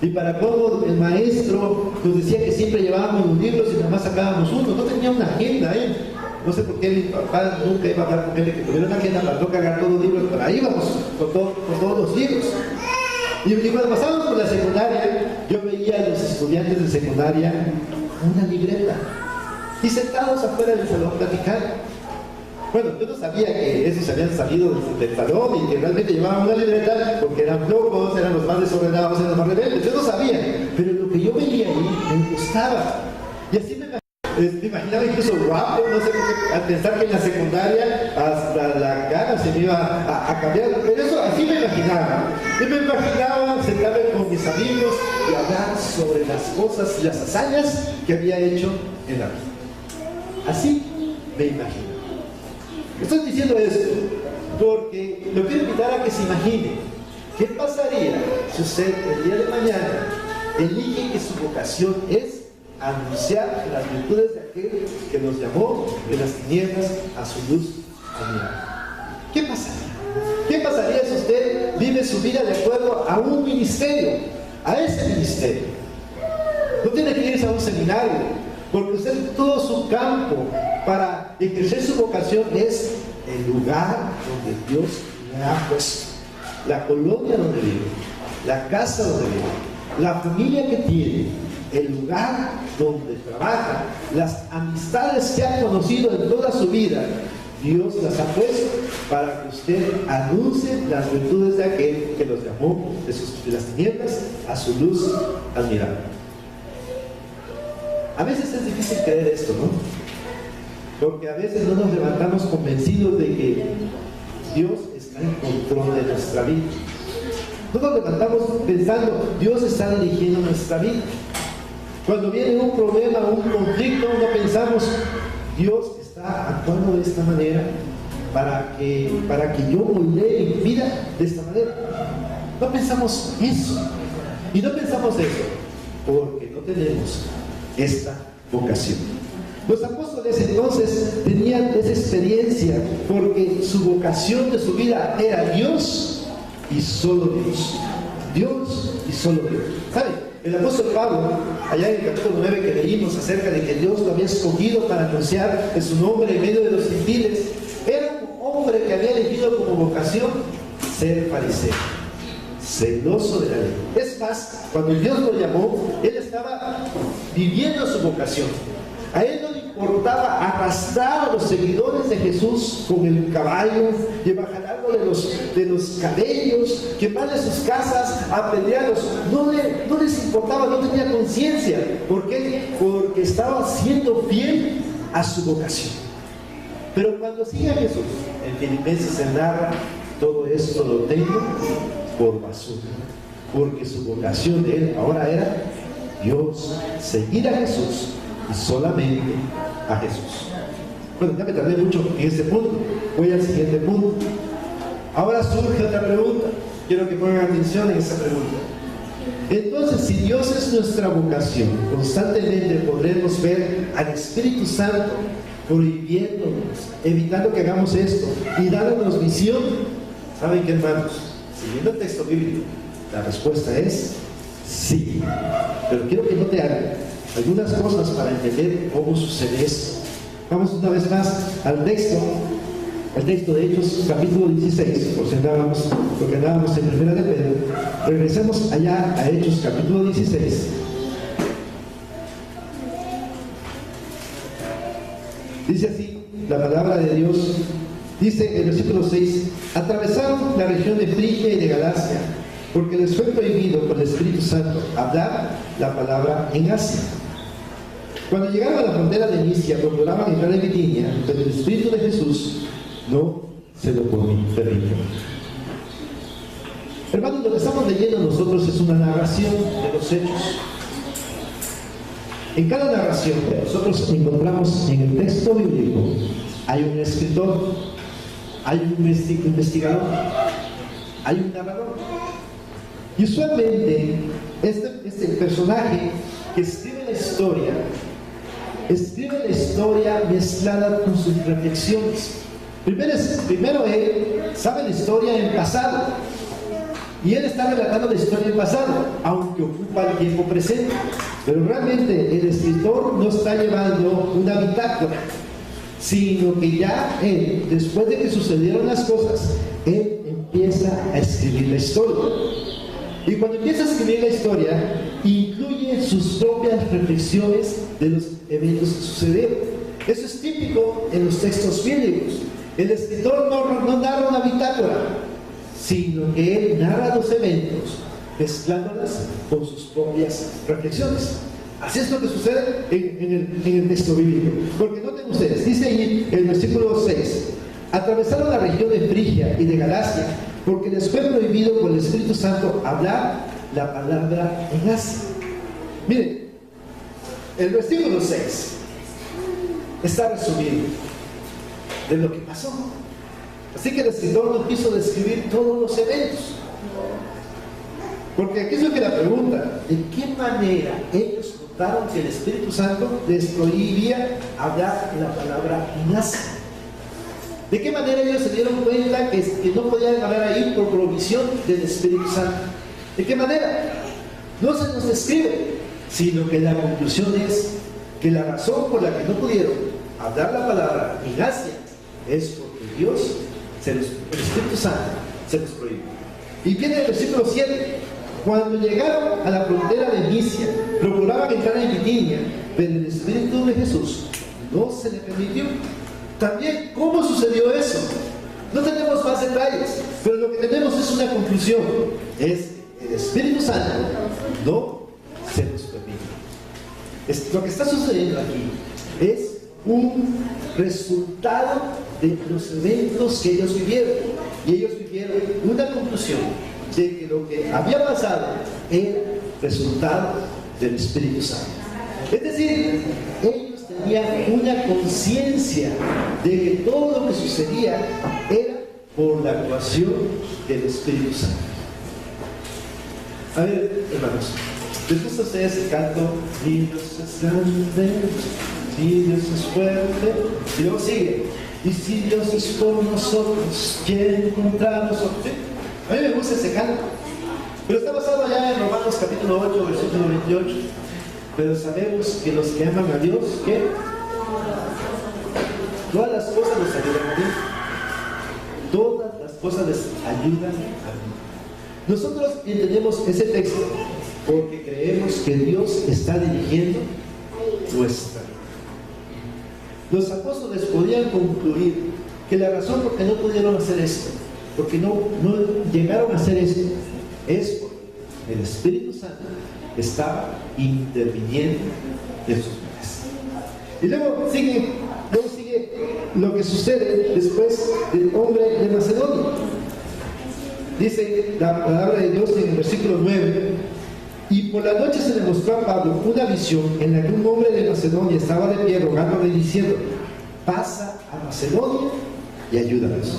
Y para cómo el maestro nos decía que siempre llevábamos los libros y nada más sacábamos uno, no tenía una agenda, ¿eh? No sé por qué mi papá nunca iba a hablar con gente que tuviera una agenda para no cargar todos los libros, pero ahí íbamos con todos los libros. Y cuando pasábamos por la secundaria, yo veía a los estudiantes de secundaria una libreta y sentados afuera del salón platicando. Bueno, yo no sabía que esos habían salido del salón y que realmente llevaban una libreta porque eran flojos, eran los más desordenados, eran los más rebeldes. Yo no sabía, pero lo que yo veía ahí me gustaba. Y así me imaginaba incluso guapo, no sé por qué, al pensar que en la secundaria hasta la cara se me iba a cambiar, pero eso así me imaginaba. Y me imaginaba sentarme con mis amigos y hablar sobre las cosas y las hazañas que había hecho en la vida. Así me imaginaba. Estoy diciendo esto porque lo quiero invitar a que se imagine qué pasaría si usted el día de mañana elige que su vocación es anunciar las virtudes de aquel que nos llamó de las tinieblas a su luz admirable. ¿Qué pasaría? ¿Qué pasaría si usted vive su vida de acuerdo a un ministerio, a ese ministerio? No tiene que irse a un seminario, porque usted todo su campo para ejercer su vocación es el lugar donde Dios le ha puesto, la colonia donde vive, la casa donde vive, la familia que tiene, el lugar donde trabaja, las amistades que ha conocido en toda su vida. Dios las ha puesto para que usted anuncie las virtudes de aquel que los llamó de las tinieblas a su luz admirable. A veces es difícil creer esto, ¿no? Porque a veces no nos levantamos convencidos de que Dios está en control de nuestra vida. No nos levantamos pensando, Dios está dirigiendo nuestra vida. Cuando viene un problema, un conflicto, no pensamos, Dios está actuando de esta manera para que yo moldee mi vida de esta manera. No pensamos eso. Y no pensamos eso porque no tenemos esta vocación. Los apóstoles entonces tenían esa experiencia porque su vocación de su vida era Dios y solo Dios. Dios y solo Dios. ¿Saben? El apóstol Pablo, allá en el capítulo 9 que leímos acerca de que Dios lo había escogido para anunciar en su nombre en medio de los gentiles, era un hombre que había elegido como vocación ser fariseo, celoso de la ley. Es más, cuando Dios lo llamó, él estaba viviendo su vocación. A él no le importaba arrastrar a los seguidores de Jesús con el caballo, llevar jalarlo de los cabellos, quemarle sus casas, apedrearlos. No les importaba, no tenía conciencia. ¿Por qué? Porque estaba siendo fiel a su vocación. Pero cuando sigue a Jesús, en Filipenses se narra, todo esto lo tengo por basura. Porque su vocación de él ahora era Dios, seguir a Jesús y solamente a Jesús. Bueno, ya me tardé mucho en este punto. Voy al siguiente punto. Ahora surge otra pregunta. Quiero que pongan atención en esa pregunta. Entonces, si Dios es nuestra vocación, constantemente podremos ver al Espíritu Santo prohibiéndonos, evitando que hagamos esto y dándonos visión. ¿Saben qué, hermanos? Siguiendo el texto bíblico, la respuesta es sí. Pero quiero que note algunas cosas para entender cómo sucede esto. Vamos una vez más al texto de Hechos, capítulo 16, porque andábamos en Primera de Pedro. Regresemos allá a Hechos, capítulo 16. Dice así la palabra de Dios. Dice en el versículo 6: atravesaron la región de Frigia y de Galacia, porque les fue prohibido por el Espíritu Santo hablar la palabra en Asia. Cuando llegaron a la frontera de Misia, procuraban entrar en Bitinia, pero el Espíritu de Jesús no se lo permitió. Hermanos, lo que estamos leyendo nosotros es una narración de los hechos. En cada narración que nosotros encontramos en el texto bíblico, hay un escritor, hay un investigador, hay un narrador. Y usualmente este personaje que escribe la historia mezclada con sus reflexiones. Primero él sabe la vida en pasado, y él está relatando la historia en pasado, aunque ocupa el tiempo presente. Pero realmente el escritor no está llevando una bitácora, sino que ya él, después de que sucedieron las cosas, él empieza a escribir la historia. Y cuando empieza a escribir la historia, incluye sus propias reflexiones de los eventos que sucedieron. Eso es típico en los textos bíblicos. El escritor no narra una bitácora, sino que él narra los eventos, mezclándolas con sus propias reflexiones. Así es lo que sucede en el texto bíblico. Porque noten ustedes, dice ahí el versículo 6: atravesaron la región de Frigia y de Galacia, porque les fue prohibido por el Espíritu Santo hablar la palabra en Asia. Miren, el versículo 6 está resumido de lo que pasó. Así que el escritor no quiso describir todos los eventos. Porque aquí es lo que la pregunta: ¿de qué manera ellos notaron que el Espíritu Santo les prohibía hablar la palabra en Asia? ¿De qué manera ellos se dieron cuenta que no podían hablar ahí por provisión del Espíritu Santo? ¿De qué manera? No se nos describe, sino que la conclusión es que la razón por la que no pudieron hablar la palabra en Asia es porque Dios, el Espíritu Santo, se los prohibió. Y viene el versículo 7: cuando llegaron a la frontera de Misia, procuraban entrar en Bitinia, pero el Espíritu de Jesús no se le permitió. También, ¿cómo sucedió eso? No tenemos más detalles, pero lo que tenemos es una conclusión: es que el Espíritu Santo no se los permite. Lo que está sucediendo aquí es un resultado de los eventos que ellos vivieron, y ellos vivieron una conclusión de que lo que había pasado era resultado del Espíritu Santo. Es decir, ellos tenían una conciencia de que todo lo que sucedía era por la actuación del Espíritu Santo. A ver, hermanos, ¿les gusta a ustedes el canto? Si Dios es grande, si Dios es fuerte, y luego sigue: y si Dios es por nosotros, ¿quién contra nosotros? A mí me gusta ese canto, pero está basado allá en Romanos capítulo 8, versículo 28. Pero sabemos que los que aman a Dios, ¿qué? Todas las cosas les ayudan a Dios. Todas las cosas les ayudan a Dios. Nosotros entendemos ese texto porque creemos que Dios está dirigiendo nuestra vida. Los apóstoles podían concluir que la razón por que no pudieron hacer esto, porque no llegaron a hacer esto, es porque el Espíritu Santo estaba interviniendo en sus vidas. Y luego sigue lo que sucede después del hombre de Macedonia. Dice la palabra de Dios en el versículo 9: y por la noche se le mostró a Pablo una visión en la que un hombre de Macedonia estaba de pie rogándole y diciendo: pasa a Macedonia y ayúdanos.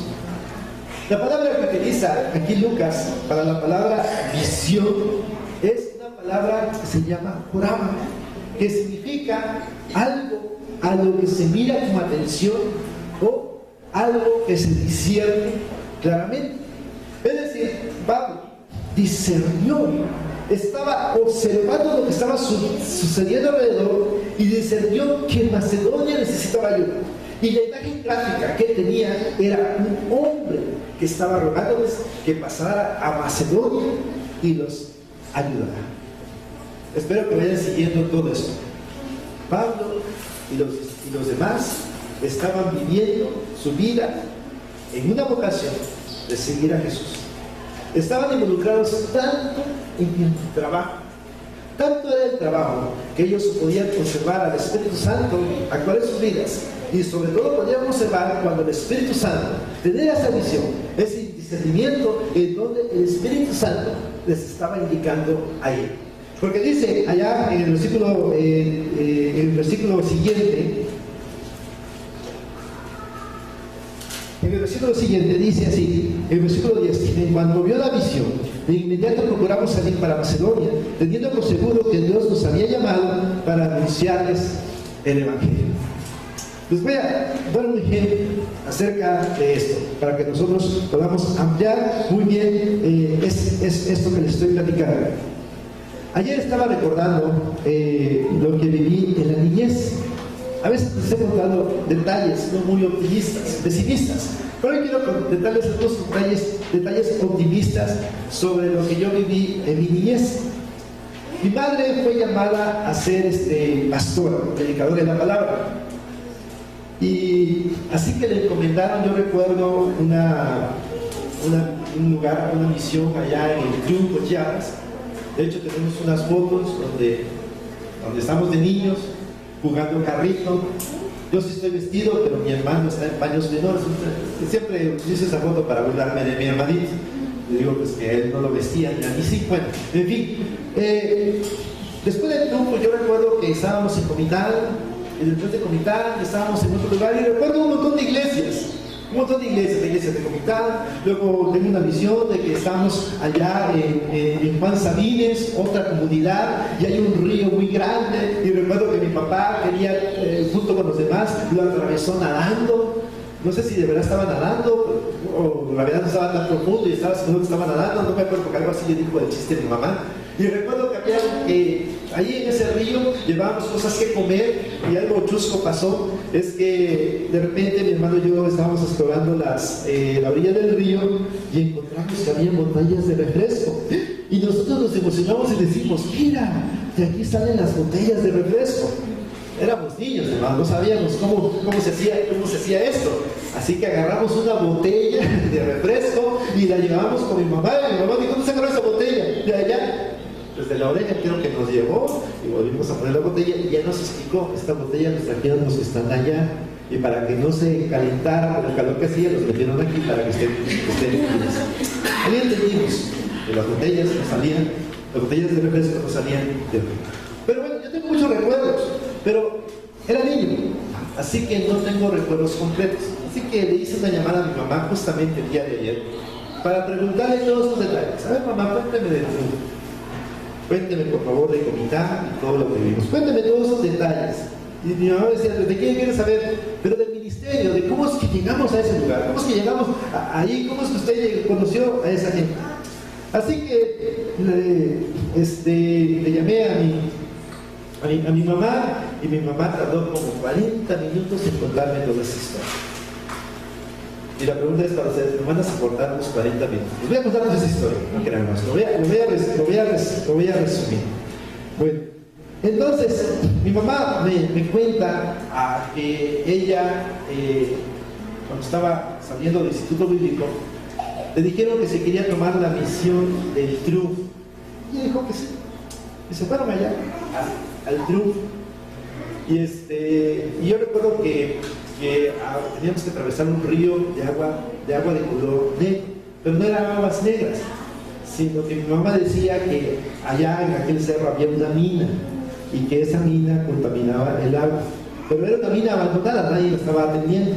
La palabra que utiliza aquí Lucas para la palabra visión es una palabra que se llama porama, que significa algo a lo que se mira con atención o algo que se discierne claramente. Es decir, Pablo discernió, estaba observando lo que estaba sucediendo alrededor y discernió que Macedonia necesitaba ayuda. Y la imagen gráfica que tenía era un hombre que estaba rogándoles que pasara a Macedonia y los ayudara. Espero que vayan siguiendo todo esto. Pablo y los demás estaban viviendo su vida en una vocación de seguir a Jesús. Estaban involucrados tanto en el trabajo, tanto era el trabajo, que ellos podían observar al Espíritu Santo actuar en sus vidas, y sobre todo podían observar cuando el Espíritu Santo tenía esa visión, ese discernimiento en donde el Espíritu Santo les estaba indicando a ellos. Porque dice allá en el versículo siguiente, dice así, el versículo 10, cuando vio la visión, de inmediato procuramos salir para Macedonia, teniendo por seguro que Dios nos había llamado para anunciarles el Evangelio. Les voy a dar un ejemplo acerca de esto, para que nosotros podamos ampliar muy bien esto que les estoy platicando. Ayer estaba recordando lo que viví en la niñez. A veces les he contado detalles no muy optimistas, pesimistas, pero hoy quiero contarles algunos detalles optimistas sobre lo que yo viví en mi niñez. Mi madre fue llamada a ser pastora, predicadora de la palabra. Y así que le encomendaron, yo recuerdo un lugar, una misión allá en el Triunfo, Chiapas. De hecho tenemos unas fotos donde estamos de niños jugando carrito. Yo sí estoy vestido, pero mi hermano está en paños menores. Siempre utilizo esa foto para burlarme de mi hermanito. Le digo pues que él no lo vestía, y a mí sí. Bueno, en fin, después del triunfo yo recuerdo que estábamos en Comitán, y después de Comitán estábamos en otro lugar, y recuerdo un montón de iglesias, la iglesia de Comitán. Luego tengo una visión de que estamos allá en Juan Sabines, otra comunidad, y hay un río muy grande, y recuerdo que mi papá quería, junto con los demás, lo atravesó nadando. No sé si de verdad estaba nadando, o la verdad no estaba tan profundo y estaba seguro que estaba nadando, no me acuerdo, porque algo así le dijo el chiste a mi mamá. Y recuerdo que ahí en ese río llevábamos cosas que comer, y algo chusco pasó. Es que de repente mi hermano y yo estábamos explorando la orilla del río y encontramos que había botellas de refresco. Y nosotros nos emocionamos y decimos: mira, de aquí salen las botellas de refresco. Éramos niños, hermano, no sabíamos cómo se hacía esto. Así que agarramos una botella de refresco y la llevábamos con mi mamá. Y mi mamá dijo: ¿dónde se agarró esa botella? De allá. Desde la oreja creo que nos llevó, y volvimos a poner la botella, y ya nos explicó: esta botella nos trajeron los que están allá, y para que no se calentara por el calor que hacía, los metieron aquí para que estén frías. Ahí entendimos que las botellas de refresco no salían del río. Pero bueno, yo tengo muchos recuerdos, pero era niño, así que no tengo recuerdos completos. Así que le hice una llamada a mi mamá justamente el día de ayer para preguntarle todos los detalles. A ver, mamá, cuénteme de tú. Cuénteme por favor de Comitán y todo lo que vivimos. Cuénteme todos esos detalles. Y mi mamá decía: ¿de qué quieres saber? Pero del ministerio, de cómo es que llegamos a ese lugar, cómo es que llegamos ahí, cómo es que usted conoció a esa gente. Así que le llamé a mi mamá, y mi mamá tardó como 40 minutos en contarme toda esa historia. Y la pregunta es para ustedes: ¿me van a soportar los 40 minutos? Les voy a contar esa historia, no crean más. Lo voy a resumir. Bueno, entonces, mi mamá me cuenta que ella, cuando estaba saliendo del Instituto Bíblico, le dijeron que se quería tomar la misión del Triunfo. Y ella dijo que sí. Y se fueron allá, al Triunfo. Y yo recuerdo que teníamos que atravesar un río de agua de color negro, pero no eran aguas negras, sino que mi mamá decía que allá en aquel cerro había una mina, y que esa mina contaminaba el agua, pero era una mina abandonada, nadie la estaba atendiendo,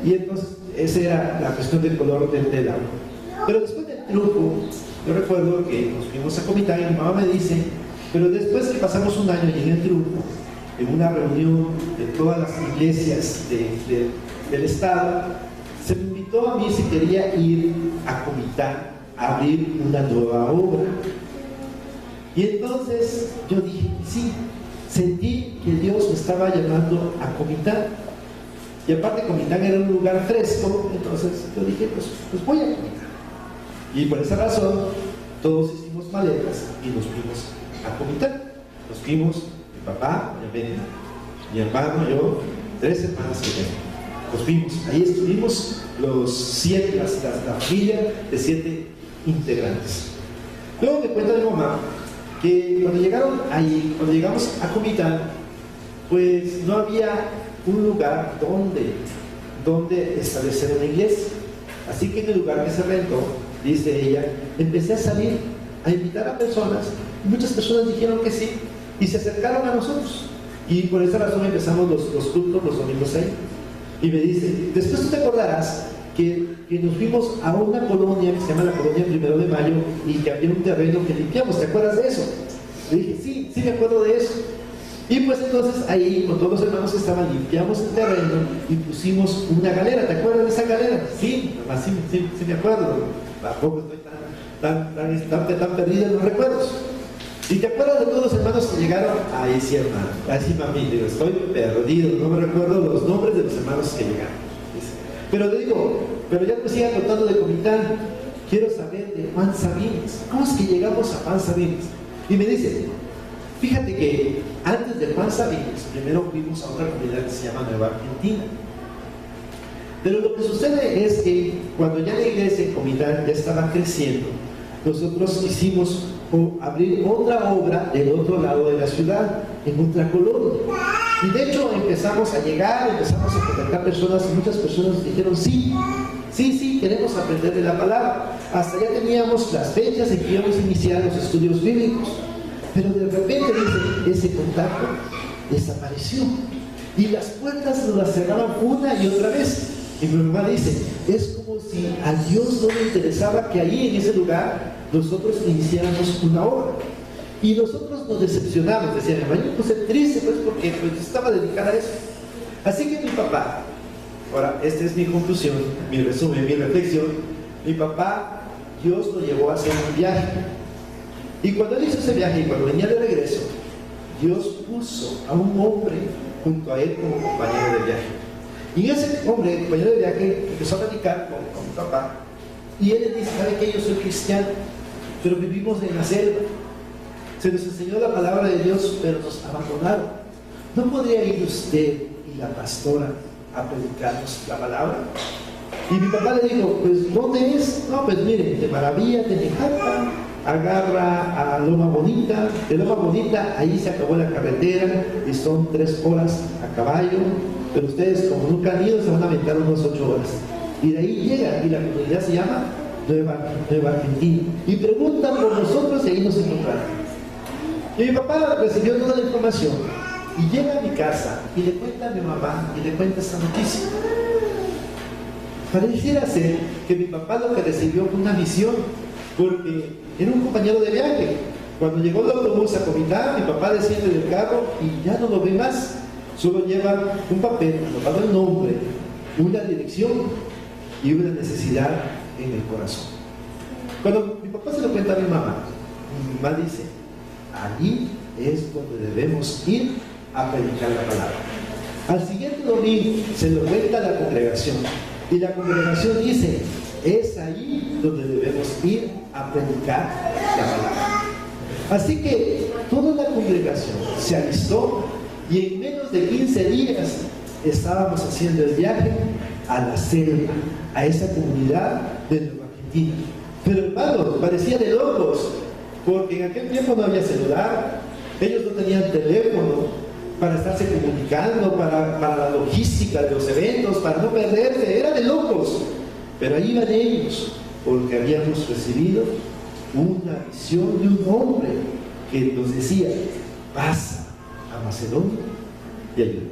y entonces esa era la cuestión del color del agua. Pero después del Triunfo, yo recuerdo que nos fuimos a Comitán, y mi mamá me dice: pero después que pasamos un año y en el Triunfo, en una reunión de todas las iglesias del estado, se me invitó a mí si quería ir a Comitán a abrir una nueva obra. Y entonces yo dije: sí, sentí que Dios me estaba llamando a Comitán. Y aparte Comitán era un lugar fresco, entonces yo dije: pues voy a Comitán. Y por esa razón todos hicimos maletas y nos fuimos a Comitán. Nos fuimos, mi papá, mi hermano, yo, 3 hermanas que tengo. Nos fuimos, ahí estuvimos la familia de 7 integrantes. Luego me cuenta mi mamá que cuando llegamos a Comitán, pues no había un lugar donde establecer una iglesia. Así que en el lugar que se rentó, dice ella, empecé a salir, a invitar a personas, y muchas personas dijeron que sí, y se acercaron a nosotros. Y por esa razón empezamos los cultos los domingos ahí. Y me dice, después tú te acordarás que nos fuimos a una colonia que se llama la colonia 1 de Mayo y que había un terreno que limpiamos, ¿te acuerdas de eso? Le dije, sí, sí me acuerdo de eso. Y pues entonces ahí, con todos los hermanos que estaban, limpiamos el terreno y pusimos una galera. ¿Te acuerdas de esa galera? Sí, mamá, sí me acuerdo. Tampoco estoy tan perdido en los recuerdos. ¿Y te acuerdas de todos los hermanos que llegaron? Ahí sí, hermano. Así, mami, digo, estoy perdido, no me recuerdo los nombres de los hermanos que llegaron. Pero le digo, pero ya me sigan contando de Comitán. Quiero saber de Juan Sabines. ¿Cómo es que llegamos a Juan Sabines? Y me dice, fíjate que antes de Juan Sabines, primero fuimos a otra comunidad que se llama Nueva Argentina. Pero lo que sucede es que cuando ya la iglesia en Comitán ya estaba creciendo, nosotros quisimos abrir otra obra del otro lado de la ciudad, en otra colonia. Y de hecho empezamos a llegar, empezamos a contactar personas y muchas personas dijeron sí, queremos aprender de la palabra. Hasta ya teníamos las fechas en que íbamos a iniciar los estudios bíblicos. Pero de repente ese contacto desapareció. Y las puertas nos las cerraban una y otra vez. Y mi mamá dice, es como si a Dios no le interesaba que ahí en ese lugar nosotros iniciáramos una obra. Y nosotros nos decepcionamos, decía mi mamá, yo puse triste pues porque yo estaba dedicada a eso. Así que mi papá, ahora esta es mi conclusión, mi resumen, mi reflexión, mi papá, Dios lo llevó a hacer un viaje. Y cuando él hizo ese viaje y cuando venía de regreso, Dios puso a un hombre junto a él como compañero de viaje. Y ese hombre, compañero de viaje, empezó a platicar con mi papá. Y él le dice, ¿sabe qué? Yo soy cristiano, pero vivimos en la selva. Se nos enseñó la palabra de Dios, pero nos abandonaron. ¿No podría ir usted y la pastora a predicarnos la palabra? Y mi papá le dijo, pues ¿dónde es? No, pues mire, de Maravilla, de Nejapa, agarra a Loma Bonita, de Loma Bonita, ahí se acabó la carretera y son 3 horas a caballo, pero ustedes como nunca han ido se van a aventar unos 8 horas. Y de ahí llega, y la comunidad se llama Nueva Argentina. Y preguntan por nosotros y ahí nos encontraron. Y mi papá recibió toda la información y llega a mi casa y le cuenta a mi mamá y le cuenta esta noticia. Pareciera ser que mi papá lo que recibió fue una visión, porque era un compañero de viaje. Cuando llegó el autobús a Comitán, mi papá desciende del carro y ya no lo ve más. Solo lleva un papel, anotado el nombre, una dirección y una necesidad en el corazón. Cuando mi papá se lo cuenta a mi mamá dice, allí es donde debemos ir a predicar la palabra. Al siguiente domingo se lo cuenta a la congregación y la congregación dice, es ahí donde debemos ir a predicar la palabra. Así que toda la congregación se alistó y en menos de 15 días estábamos haciendo el viaje a la selva, a esa comunidad de Nueva Argentina. Pero hermanos, parecía de locos, porque en aquel tiempo no había celular, ellos no tenían teléfono para estarse comunicando, para la logística de los eventos, para no perderse, era de locos. Pero ahí iban ellos, porque habíamos recibido una visión de un hombre que nos decía, pasa a Macedonia y ayúdanos.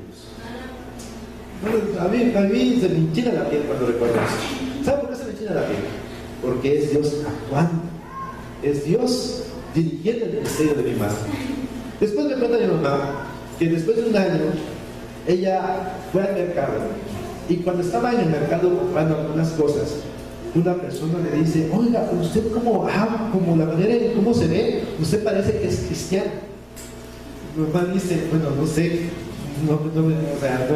A mí se me enchina la piel cuando recuerdo eso. ¿Sabe por qué se me enchina la piel? Porque es Dios actuando, es Dios dirigiendo el ministerio de mi madre. Después me cuenta mi mamá que después de un año ella fue al mercado y cuando estaba en el mercado comprando algunas cosas, una persona le dice, oiga, usted como la manera en cómo se ve, usted parece que es cristiano. Mi mamá dice, bueno, no sé, no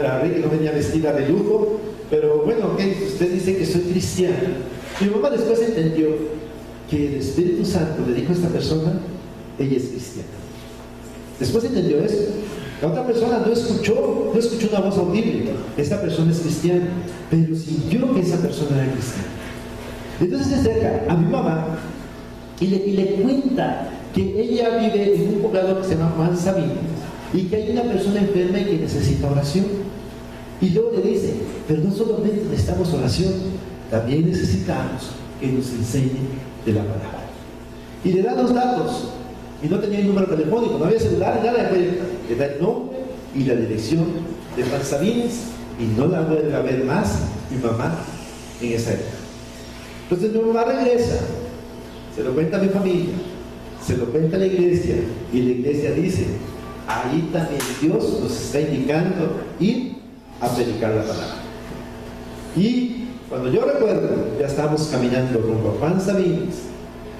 era rica, no venía vestida de lujo, pero bueno, okay, usted dice que soy cristiano. Mi mamá después entendió que el Espíritu Santo le dijo a esta persona, ella es cristiana. Después entendió eso. La otra persona no escuchó una voz audible. Esta persona es cristiana, pero sintió que esa persona era cristiana. Entonces se acerca a mi mamá y le cuenta que ella vive en un poblado que se llama Juan Sabines y que hay una persona enferma y que necesita oración. Y luego le dice, pero no solamente necesitamos oración, también necesitamos que nos enseñe de la palabra. Y le da los datos, y no tenía el número telefónico, no había celular ni nada, le da el nombre y la dirección de Juan Sabines, y no la vuelve a ver más mi mamá en esa época. Entonces mi mamá regresa, se lo cuenta a mi familia, se lo cuenta a la iglesia, y la iglesia dice: ahí también Dios nos está indicando ir a predicar la palabra. Y cuando yo recuerdo, ya estábamos caminando rumbo a Juan Sabines,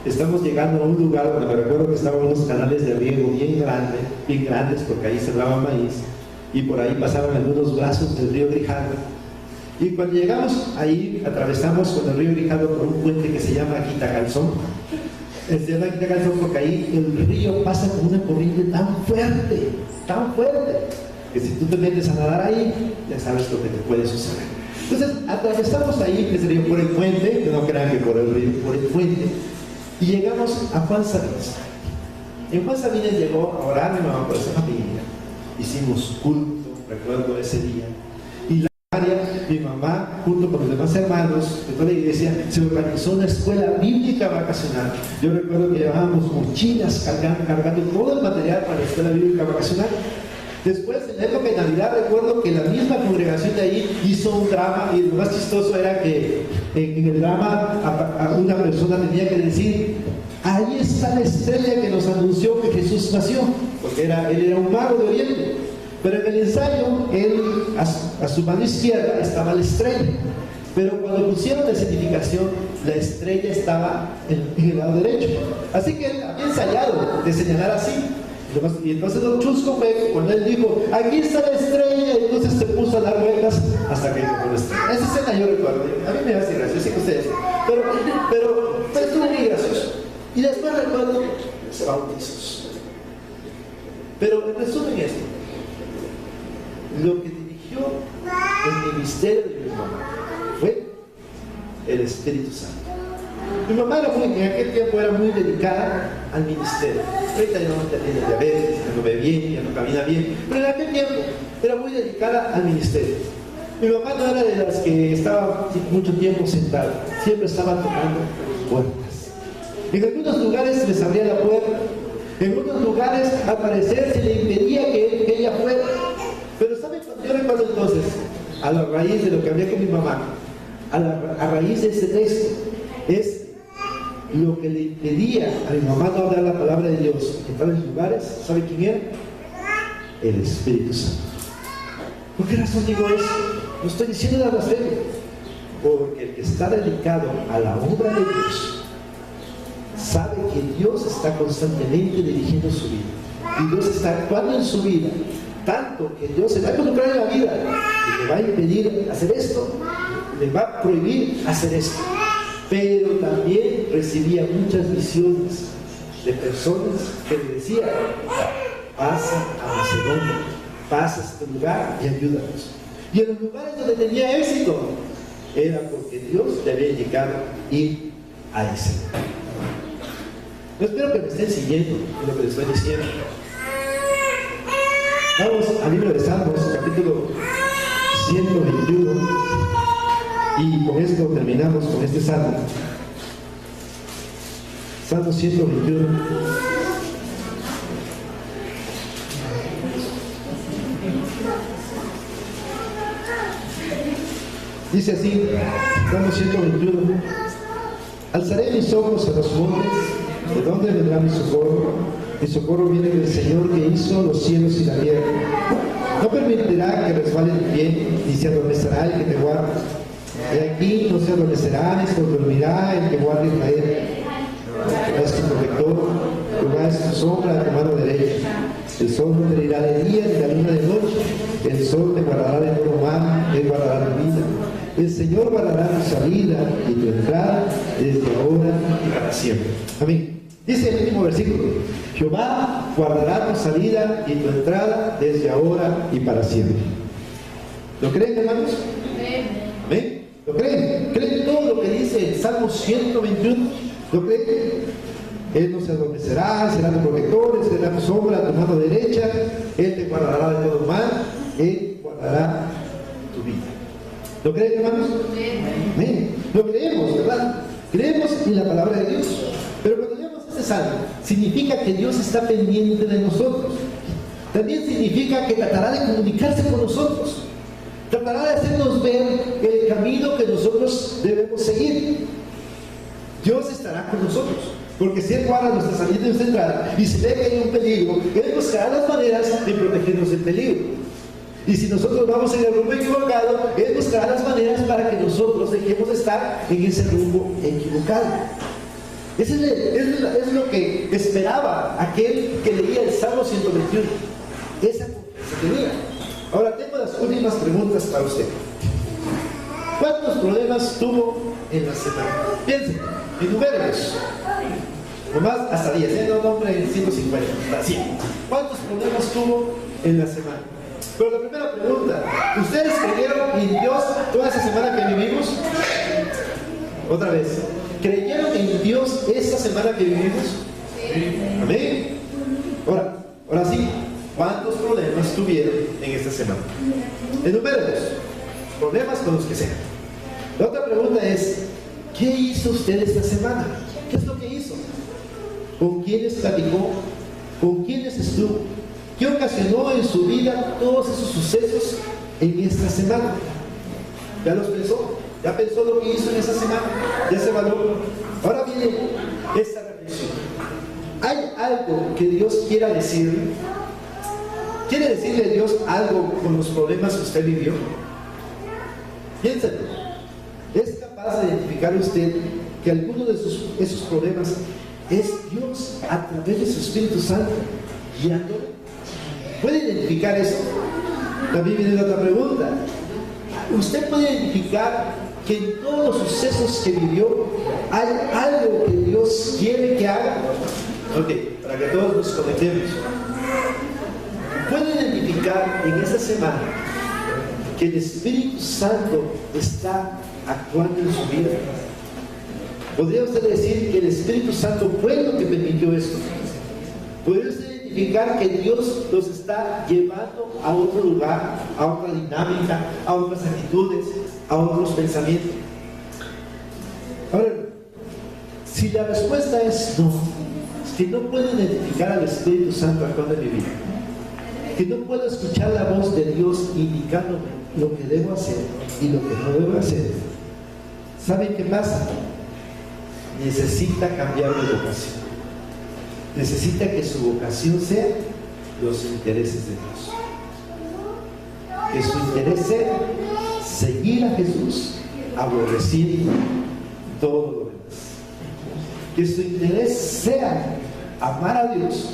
estamos llegando a un lugar donde me recuerdo que estaban unos canales de riego bien grandes, porque ahí sembraba maíz, y por ahí pasaban algunos brazos del río Grijalva. Y cuando llegamos ahí, atravesamos con el río Grijalva por un puente que se llama Quitacalzón. Se llama Quitacalzón porque ahí el río pasa con una corriente tan fuerte, que si tú te metes a nadar ahí, ya sabes lo que te puede suceder. Entonces, atravesamos ahí ese río por el puente, que no crean que por el río, por el puente, y llegamos a Juan Sabines. En Juan Sabines llegó a orar mi mamá por esa familia. Hicimos culto, recuerdo ese día. Y la área, mi mamá, junto con los demás hermanos de toda la iglesia, se organizó una escuela bíblica vacacional. Yo recuerdo que llevábamos mochilas cargando todo el material para la escuela bíblica vacacional. Después, en la época de Navidad, recuerdo que la misma congregación de ahí hizo un drama, y lo más chistoso era que en el drama a una persona tenía que decir: ahí está la estrella que nos anunció que Jesús nació, porque él era un mago de Oriente. Pero en el ensayo, a su mano izquierda estaba la estrella, pero cuando pusieron la certificación, la estrella estaba en el lado derecho. Así que él había ensayado de señalar así. Y entonces lo chusco fue cuando él dijo: aquí está la estrella, y entonces se puso a dar vueltas hasta que llegó la estrella. Esa escena yo recuerdo, a mí me hace gracia, sé que ustedes, pero estuvo muy gracioso. Y después recuerdo los bautizos. Pero en resumen esto, lo que dirigió el ministerio de mi mamá fue el Espíritu Santo. Mi mamá en aquel tiempo era muy dedicada al ministerio. Ahorita ya no tiene diabetes, ya no ve bien, ya no camina bien, pero en aquel tiempo era muy dedicada al ministerio. Mi mamá no era de las que estaba mucho tiempo sentada, siempre estaba tocando puertas. En algunos lugares les abría la puerta, en otros lugares al parecer se le impedía que ella fuera. Pero ¿saben cuando yo recuerdo entonces? A la raíz de lo que hablé con mi mamá, a raíz de ese texto, es lo que le impedía a mi mamá no hablar la palabra de Dios en tales lugares. ¿Sabe quién era? El Espíritu Santo. ¿Por qué razón digo eso? No estoy diciendo la blasfemia, porque el que está dedicado a la obra de Dios sabe que Dios está constantemente dirigiendo su vida, y Dios está actuando en su vida, tanto que Dios se va a involucrar en la vida y le va a impedir hacer esto, le va a prohibir hacer esto. Pero también recibía muchas visiones de personas que le decían: pasa a Macedonia, pasa a este lugar y ayúdanos. Y en los lugares donde tenía éxito, era porque Dios le había indicado ir a ese lugar. Yo espero que me estén siguiendo en lo que les estoy diciendo. Vamos al libro de Salmos, capítulo 121. Y con esto terminamos con este salmo. Salmo 121. Dice así, Salmo 121. Alzaré mis ojos a los montes, ¿de dónde vendrá mi socorro? Mi socorro viene del Señor que hizo los cielos y la tierra. No permitirá que resbale tu pie, ni se adormecerá el que te guarda. Y aquí no se adormecerá ni se dormirá el que guarda Israel. Jehová es tu protector, Jehová es tu sombra a tu mano derecha. El sol no te herirá de día ni la luna de noche. El sol te guardará de todo mal, él guardará tu vida. El Señor guardará tu salida y tu entrada desde ahora y para siempre. Amén. Dice el último versículo: Jehová guardará tu salida y tu entrada desde ahora y para siempre. ¿Lo creen, hermanos? Amén. ¿Lo creen? ¿Creen todo lo que dice el Salmo 121? ¿Lo creen? Él no se adormecerá, será tu protector, Él será tu sombra a tu mano derecha, Él te guardará de todo mal, Él guardará tu vida. ¿Lo creen, hermanos? Amén. Lo creemos, ¿verdad? Creemos en la palabra de Dios. Pero cuando leemos este salmo, significa que Dios está pendiente de nosotros. También significa que tratará de comunicarse con nosotros. Tratará de hacernos ver el camino que nosotros debemos seguir. Dios estará con nosotros, porque si Él guarda nuestra salida y nuestra entrada, y si ve que hay un peligro, Él buscará las maneras de protegernos del peligro. Y si nosotros vamos en el rumbo equivocado, Él buscará las maneras para que nosotros dejemos de estar en ese rumbo equivocado. Eso es lo que esperaba aquel que leía el Salmo 121. Esa se tenía. Ahora tengo las últimas preguntas para usted. ¿Cuántos problemas tuvo en la semana? Piensen, enumérenlos. Nomás hasta 10, no nombre 150, hasta 100. ¿Cuántos problemas tuvo en la semana? Pero la primera pregunta, ¿ustedes creyeron en Dios toda esa semana que vivimos? Otra vez, ¿creyeron en Dios esta semana que vivimos? Sí. ¿Amén? Ahora sí, ¿cuántos problemas tuvieron en esta semana? Enumérenlos. Problemas con los que sean. La otra pregunta es, ¿qué hizo usted esta semana? ¿Qué es lo que hizo? ¿Con quiénes platicó? ¿Con quiénes estuvo? ¿Qué ocasionó en su vida todos esos sucesos en esta semana? ¿Ya los pensó? ¿Ya pensó lo que hizo en esa semana? ¿Ya se evaluó? Ahora viene esta reflexión. ¿Hay algo que Dios quiera decirle? ¿Quiere decirle a Dios algo con los problemas que usted vivió? Piénselo. ¿Es capaz de identificar usted que alguno de esos problemas es Dios a través de su Espíritu Santo guiándole? ¿Puede identificar eso? También viene la otra pregunta. ¿Usted puede identificar que en todos los sucesos que vivió hay algo que Dios quiere que haga? Ok, para que todos nos conectemos. ¿Puede identificar en esta semana que el Espíritu Santo está actuando en su vida? ¿Podría usted decir que el Espíritu Santo fue lo que permitió esto? ¿Podría usted identificar que Dios los está llevando a otro lugar, a otra dinámica, a otras actitudes, a otros pensamientos? Ahora, si la respuesta es no, que no puedo identificar al Espíritu Santo actuando en mi vida, que no puedo escuchar la voz de Dios indicándome lo que debo hacer y lo que no debo hacer, ¿saben qué pasa? Necesita cambiar de vocación. Necesita que su vocación sea los intereses de Dios. Que su interés sea seguir a Jesús, aborrecer todo lo demás. Que su interés sea amar a Dios.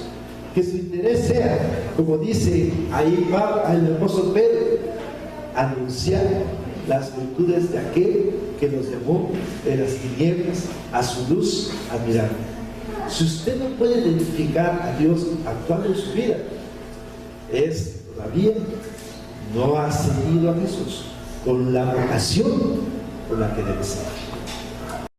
Que su interés sea, como dice ahí el apóstol Pedro, anunciar las virtudes de aquel que nos llamó de las tinieblas a su luz admirable. Si usted no puede identificar a Dios actuando en su vida, es todavía no ha seguido a Jesús con la vocación con la que debe ser.